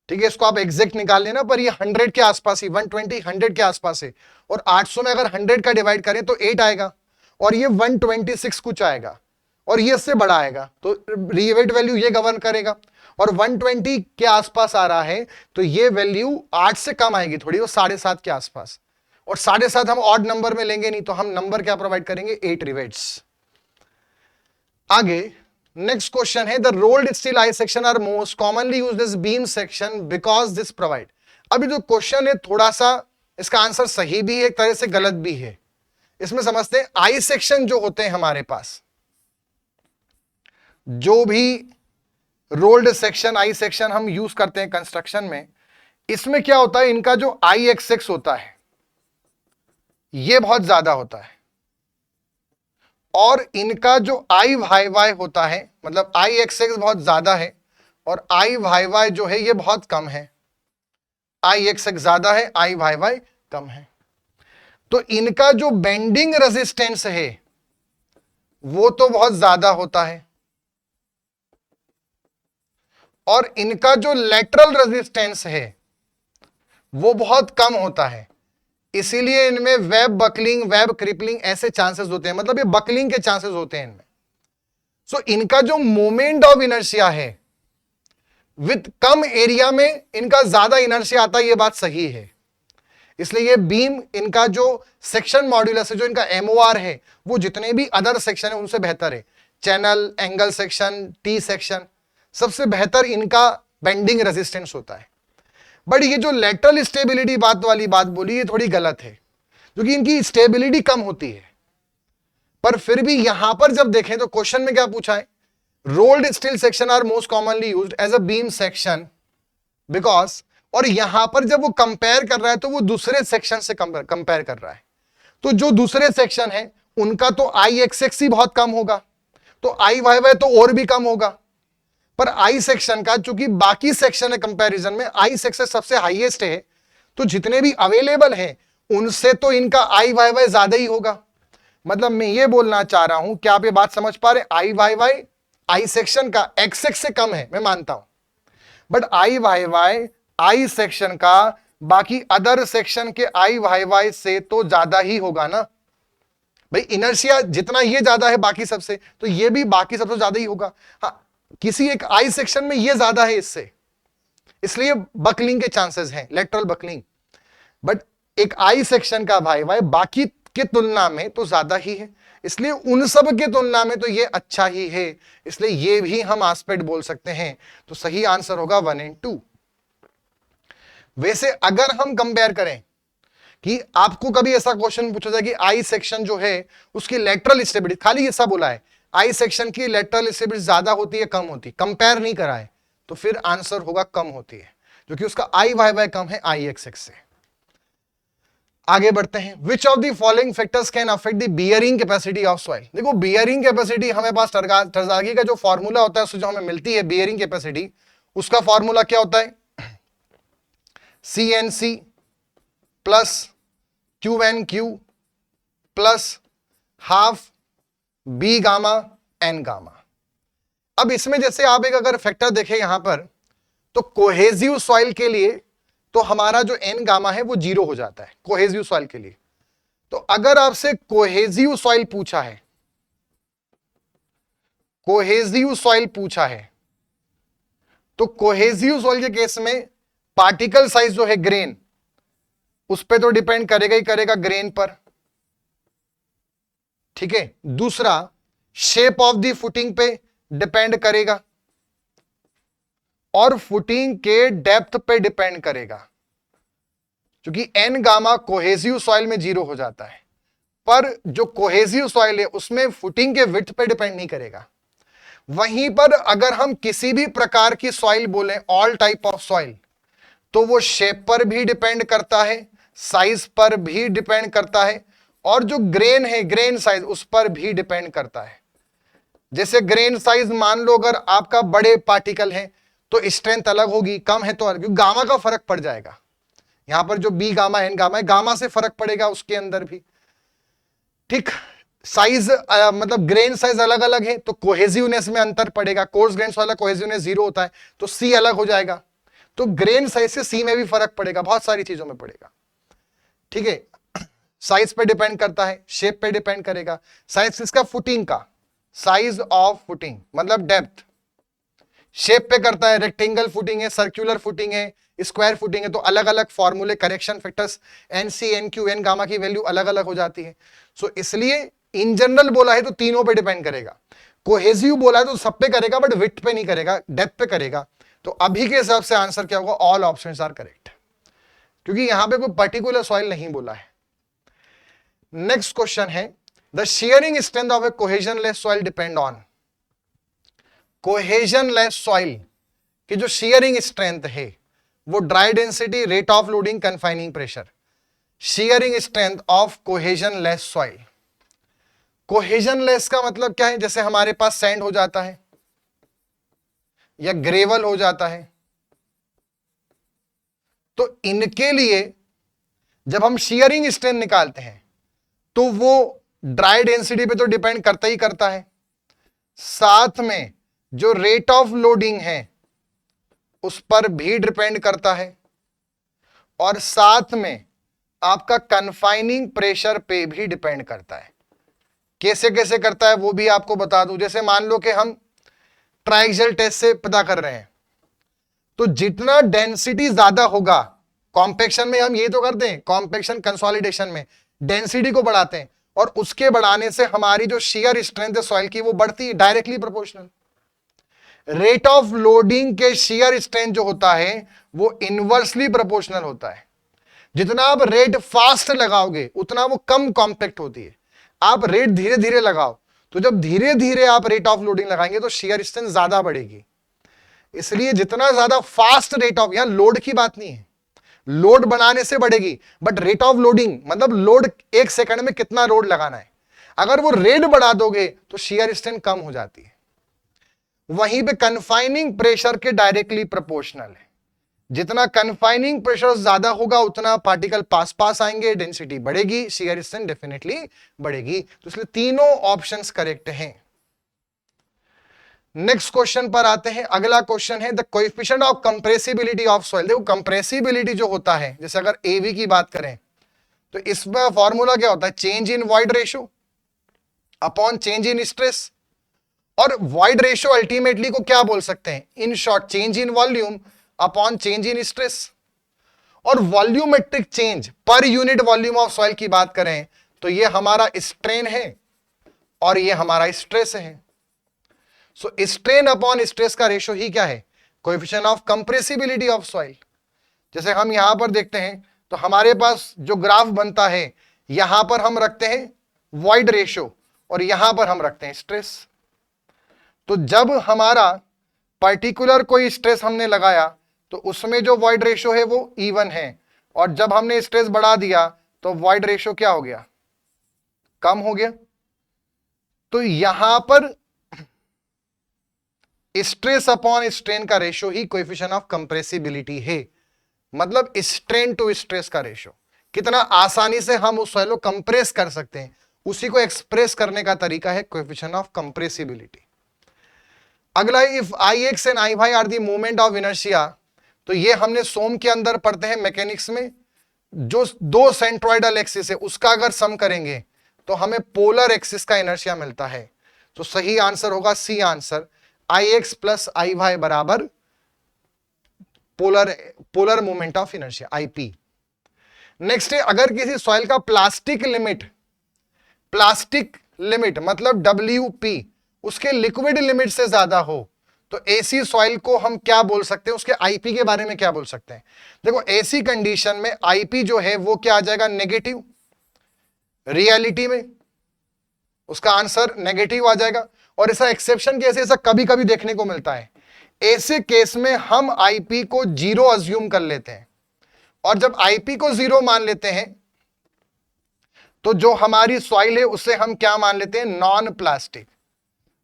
ठीक है, इसको आप एग्जैक्ट निकाल लेना, पर ये 100 के आसपास ही, 120 100 के आसपास है, और 800 में अगर 100 का डिवाइड करें तो 8 आएगा, और ये 126 कुछ आएगा, और ये इससे बड़ा आएगा। तो रिवेट वैल्यू ये गवर्न करेगा, और 120 के आसपास आ रहा है तो ये वैल्यू 8 से कम आएगी थोड़ी, वो 7.5 के आसपास। और 7.5 हम ऑड नंबर में लेंगे नहीं, तो हम नंबर क्या प्रोवाइड करेंगे? 8 रिवेट्स। आगे नेक्स्ट क्वेश्चन है, the rolled steel I section are most commonly used as beam section because this provide. अभी जो क्वेश्चन है थोड़ा सा इसका आंसर सही भी है, एक तरह से गलत भी है। इसमें समझते हैं, आई सेक्शन जो होते हैं हमारे पास, जो भी रोल्ड सेक्शन, आई सेक्शन हम यूज करते हैं कंस्ट्रक्शन में, इसमें क्या होता है? इनका जो आई एक्स होता है ये बहुत ज्यादा होता है, और इनका जो आई वाई वाई होता है, मतलब आई एक्स बहुत ज्यादा है और आई वाई वाई जो है ये बहुत कम है। आई एक्स ज्यादा है, आई वाई वाई कम है। तो इनका जो बेंडिंग रेजिस्टेंस है वो तो बहुत ज्यादा होता है, और इनका जो लेटरल रेजिस्टेंस है वो बहुत कम होता है। इसीलिए इनमें वेब बकलिंग, वेब क्रिपलिंग ऐसे चांसेस होते हैं, मतलब ये बकलिंग के चांसेस होते हैं इनमें। सो इनका जो मोमेंट ऑफ इनर्शिया है, विद कम एरिया में इनका ज्यादा इनर्शिया आता है, ये बात सही है। इसलिए ये बीम, इनका जो सेक्शन मॉड्यूलस है, जो इनका एमओआर है, वो जितने भी अदर सेक्शन है उनसे बेहतर है। Channel, angle section, T section, सबसे बेहतर इनका बेंडिंग रेजिस्टेंस होता है। बट ये जो लेटरल स्टेबिलिटी बात वाली बात बोली, ये थोड़ी गलत है, क्योंकि इनकी स्टेबिलिटी कम होती है। पर फिर भी यहां पर जब देखें तो क्वेश्चन में क्या पूछा है? Rolled steel section are most commonly used as a beam section because, और यहां पर जब वो कंपेयर कर रहा है तो वो दूसरे सेक्शन से कंपेयर कर रहा है। तो जो दूसरे सेक्शन है उनका तो आई एक्स ही बहुत कम होगा, तो आई वाई वाई तो और भी कम होगा। पर आई सेक्शन का, चूंकि बाकी सेक्शन है कंपैरिजन में, आई सेक्शन सबसे हाईएस्ट है, तो जितने भी अवेलेबल हैं उनसे तो इनका आई वाई वाई ज्यादा ही होगा। मतलब मैं ये बोलना चाह रहा हूं, क्या आप ये बात समझ पा रहे? I Y Y I section का एक्स एक्स से कम है, मैं मानता हूं, but I Y Y I section का बाकी अदर सेक्शन के आई वाई वाई से तो ज्यादा ही होगा ना भाई। इनर्शिया जितना ये ज्यादा है बाकी सबसे, तो ये भी बाकी सबसे ज्यादा ही होगा। हाँ, किसी एक आई सेक्शन में ये ज्यादा है इससे, इसलिए बकलिंग के चांसेस हैं, लेटरल बकलिंग। बट एक आई सेक्शन का भाई भाई बाकी के तुलना में तो ज्यादा ही है, इसलिए उन सब के तुलना में तो ये अच्छा ही है, इसलिए ये भी हम एस्पेक्ट बोल सकते हैं। तो सही आंसर होगा 1 और 2। वैसे अगर हम कंपेयर करें कि आपको कभी ऐसा क्वेश्चन पूछा जाए कि आई सेक्शन जो है उसकी लेटरल स्टेबिलिटी, खाली ऐसा बोला है आई सेक्शन की लेटरल स्टेबिलिटी ज्यादा होती है कम होती, कंपेयर नहीं करा है, तो फिर आंसर होगा कम होती है, क्योंकि उसका आई वाई वाई कम है आई एक्स एक्स से। आगे बढ़ते हैं, विच of the following factors can affect the bearing capacity of soil. देखो बियरिंग कैपेसिटी हमें पास टरज़ागी का जो फॉर्मूला होता है उससे जो हमें मिलती है बियरिंग कैपेसिटी, उसका फॉर्मूला क्या होता है? CNC plus QNQ plus half B gamma N gamma. अब इसमें जैसे आप एक अगर फैक्टर देखें यहां पर, तो कोहेजिव सॉइल के लिए तो हमारा जो एन गामा है वो 0 हो जाता है कोहेजिव सॉइल के लिए। तो अगर आपसे कोहेजिव सॉइल पूछा है, कोहेजिव सॉइल पूछा है, तो कोहेजिव सॉइल के केस में पार्टिकल साइज जो है ग्रेन, उस पे तो डिपेंड करेगा ही करेगा, ग्रेन पर, ठीक है। दूसरा, शेप ऑफ द फुटिंग पे डिपेंड करेगा, और फुटिंग के डेप्थ पे डिपेंड करेगा, क्योंकि एन गामा कोहेसिव सॉइल में 0 हो जाता है, पर जो कोहेसिव सॉइल है उसमें फुटिंग के विड्थ पे डिपेंड नहीं करेगा। वहीं पर अगर हम किसी भी प्रकार की सॉइल बोले, ऑल टाइप ऑफ सॉइल, तो वो शेप पर भी डिपेंड करता है, साइज पर भी डिपेंड करता है, और जो ग्रेन है, ग्रेन साइज, उस पर भी डिपेंड करता है। जैसे ग्रेन साइज मान लो अगर आपका बड़े पार्टिकल है तो स्ट्रेंथ अलग होगी, कम है तो अलग, क्योंकि गामा का फर्क पड़ जाएगा। यहां पर जो बी गामा एन गामा है, गामा से फर्क पड़ेगा उसके अंदर भी, ठीक। साइज मतलब ग्रेन साइज अलग अलग है तो कोहेसिवनेस में अंतर पड़ेगा, कोर्स ग्रेन वाला कोहेसिवनेस 0 होता है तो सी अलग हो जाएगा, तो ग्रेन साइज से सी में भी फर्क पड़ेगा, बहुत सारी चीजों में पड़ेगा, ठीक है। साइज पे डिपेंड करता है, शेप पे डिपेंड करेगा। साइज किसका? फुटिंग का, साइज ऑफ फुटिंग मतलब डेप्थ। शेप पे करता है, रेक्टेंगल फुटिंग है, सर्कुलर फुटिंग है, स्क्वायर फुटिंग है, तो अलग अलग फॉर्मूले, correction factors NC, NQ, N gamma की वैल्यू अलग अलग हो जाती है। सो इसलिए इन जनरल बोला है तो तीनों पे डिपेंड करेगा। कोहेसिव बोला है तो सब पे करेगा, बट विड्थ पे नहीं करेगा, डेप्थ पे करेगा। तो अभी के हिसाब से आंसर क्या होगा? ऑल ऑप्शंस आर करेक्ट, क्योंकि यहां पे कोई पर्टिकुलर सॉइल नहीं बोला है। नेक्स्ट क्वेश्चन है, the shearing strength of a cohesionless soil depend on. Cohesionless soil की जो शेयरिंग स्ट्रेंथ है वो dry density, rate of loading, confining pressure. Shearing strength of cohesionless soil. Cohesionless का मतलब क्या है? जैसे हमारे पास सैंड हो जाता है या ग्रेवल हो जाता है, तो इनके लिए जब हम शेयरिंग स्ट्रेंथ निकालते हैं तो वो ड्राई डेंसिटी पे तो डिपेंड करता ही करता है, साथ में जो रेट ऑफ लोडिंग है उस पर भी डिपेंड करता है, और साथ में आपका कन्फाइनिंग प्रेशर पे भी डिपेंड करता है। कैसे कैसे करता है वो भी आपको बता दूं। जैसे मान लो कि हम ट्राइएक्सियल टेस्ट से पता कर रहे हैं, तो जितना डेंसिटी ज्यादा होगा, कॉम्पैक्शन में हम ये तो करते हैं, कॉम्पैक्शन कंसोलिडेशन में डेंसिटी को बढ़ाते हैं, और उसके बढ़ाने से हमारी जो शेयर स्ट्रेंथ है सॉइल की वो बढ़ती है, directly proportional. Rate of loading के शेयर स्ट्रेंथ जो होता है वो इनवर्सली प्रोपोर्शनल होता है। जितना आप रेट फास्ट लगाओगे उतना वो कम कॉम्पैक्ट होती है। आप रेट धीरे धीरे लगाओ, तो जब धीरे धीरे आप रेट ऑफ लोडिंग लगाएंगे तो शेयर स्ट्रेंथ ज्यादा बढ़ेगी। इसलिए जितना ज्यादा फास्ट रेट ऑफ, यहां लोड की बात नहीं है, लोड बनाने से बढ़ेगी, बट रेट ऑफ लोडिंग मतलब लोड 1 सेकंड में कितना लोड लगाना है, अगर वो रेट बढ़ा दोगे तो शेयर स्ट्रेंथ कम हो जाती है। वहीं पे कन्फाइनिंग प्रेशर के डायरेक्टली प्रोपोर्शनल है। जितना कन्फाइनिंग प्रेशर ज्यादा होगा उतना पार्टिकल पास पास आएंगे, डेंसिटी बढ़ेगी, शेयर स्ट्रेंथ डेफिनेटली बढ़ेगी। तो इसलिए तीनों ऑप्शंस करेक्ट हैं। नेक्स्ट क्वेश्चन पर आते हैं। अगला क्वेश्चन है the coefficient of compressibility of soil. देखो कंप्रेसिबिलिटी जो होता है, जैसे अगर एवी की बात करें तो इसमें फॉर्मूला क्या होता है? Change in void ratio upon change in stress. और वॉइड रेशियो अल्टीमेटली को क्या बोल सकते हैं? In short change in volume upon change in stress. और volumetric change per unit volume of soil की बात करें तो ये हमारा स्ट्रेन है और ये हमारा स्ट्रेस है। सो स्ट्रेन अपॉन स्ट्रेस का रेशियो ही क्या है? Coefficient of compressibility of soil. जैसे हम यहां पर देखते हैं तो हमारे पास जो ग्राफ बनता है, यहां पर हम रखते हैं वॉइड रेशियो और यहां पर हम रखते हैं स्ट्रेस। तो जब हमारा पर्टिकुलर कोई स्ट्रेस हमने लगाया तो उसमें जो वॉइड रेशियो है वो इवन है, और जब हमने स्ट्रेस बढ़ा दिया तो वॉइड रेशियो क्या हो गया? कम हो गया। तो यहां पर स्ट्रेस अपॉन स्ट्रेन का ratio he coefficient of compressibility है। मतलब स्ट्रेन टू स्ट्रेस का रेशियो, कितना आसानी से हम उस सॉइल को कंप्रेस कर सकते हैं, उसी को एक्सप्रेस करने का तरीका है कोएफिशिएंट ऑफ कंप्रेसिबिलिटी। अगला, if I X and I Y are the movement of inertia, तो ये हमने सोम के अंदर पढ़ते हैं मैकेनिक्स में। जो दो सेंट्रोइडल एक्सिस है उसका अगर सम करेंगे तो हमें पोलर एक्सिस का इनर्शिया मिलता है। तो सही आंसर होगा सी आंसर, आई एक्स प्लस आई वाई बराबर polar moment of inertia, IP. Next है, अगर किसी सॉइल का प्लास्टिक लिमिट मतलब WP उसके लिक्विड लिमिट से ज्यादा हो, तो ऐसी सॉइल को हम क्या बोल सकते हैं, उसके आईपी के बारे में क्या बोल सकते हैं? देखो, ऐसी कंडीशन में आईपी जो है वो क्या आ जाएगा, नेगेटिव। रियलिटी में उसका आंसर नेगेटिव आ जाएगा। और ऐसा एक्सेप्शन कैसे, ऐसा कभी कभी देखने को मिलता है, ऐसे केस में हम आईपी को 0 अज्यूम कर लेते हैं, और जब आईपी को 0 मान लेते हैं तो जो हमारी सॉइल है उसे हम क्या मान लेते हैं, नॉन प्लास्टिक।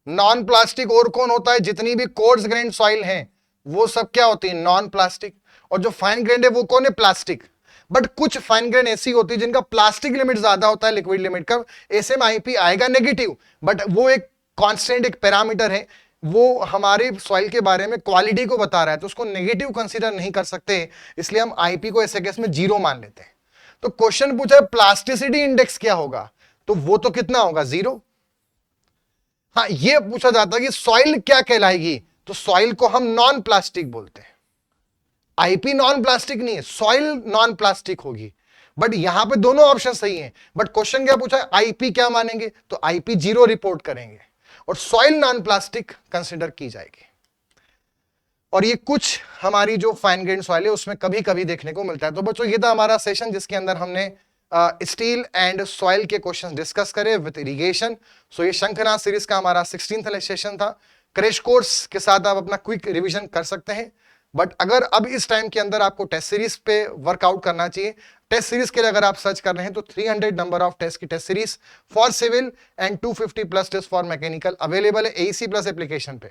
नॉन प्लास्टिक और कौन होता है, जितनी भी कोर्स ग्रेन सॉइल है वो सब क्या होती है, नॉन प्लास्टिक। और जो फाइन ग्रेन है वो कौन है, प्लास्टिक। बट कुछ फाइन ग्रेन ऐसी होती है जिनका प्लास्टिक लिमिट ज्यादा होता है लिक्विड लिमिट का, ऐसे में आईपी आएगा नेगेटिव। बट वो एक कांस्टेंट, एक पैरामीटर है, वो हमारे सॉइल के बारे में क्वालिटी को बता रहा है, तो उसको नेगेटिव कंसीडर नहीं कर सकते, इसलिए हम आईपी को ऐसे केस में 0 मान लेते हैं। तो क्वेश्चन पूछा है प्लास्टिसिटी इंडेक्स क्या होगा, तो वो तो कितना होगा, 0। हाँ, ये पूछा जाता है कि सॉइल क्या कहलाएगी, तो सॉइल को हम नॉन प्लास्टिक बोलते हैं। आईपी नॉन प्लास्टिक नहीं है, सॉइल नॉन प्लास्टिक होगी। बट यहां पे दोनों ऑप्शन सही हैं, बट क्वेश्चन क्या पूछा है, आईपी क्या मानेंगे, तो आईपी 0 रिपोर्ट करेंगे और सॉइल नॉन प्लास्टिक कंसिडर की जाएगी। और ये कुछ हमारी जो फाइन ग्रेन सॉइल है उसमें कभी कभी देखने को मिलता है। तो बच्चों, ये था हमारा सेशन जिसके अंदर हमने स्टील एंड सॉइल के क्वेश्चंस डिस्कस करे विद इरिगेशन। सो ये शंखनाद सीरीज का हमारा 16th सेशन था। क्रैश कोर्स के साथ आप अपना क्विक रिवीजन कर सकते हैं, बट अगर अब इस टाइम के अंदर आपको टेस्ट सीरीज पे वर्कआउट करना चाहिए, टेस्ट सीरीज के लिए अगर आप सर्च कर रहे हैं तो 300 नंबर ऑफ टेस्ट की test series for civil and 250 plus test for mechanical available है AEC प्लस एप्लीकेशन पे।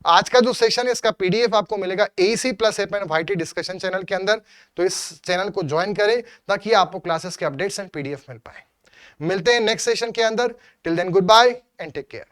आज का जो सेशन है इसका PDF आपको मिलेगा AEC plus YT discussion channel के अंदर, तो इस चैनल को ज्वाइन करें ताकि आपको क्लासेस के अपडेट्स एंड PDF मिल पाए। मिलते हैं नेक्स्ट सेशन के अंदर। Till then goodbye and take care.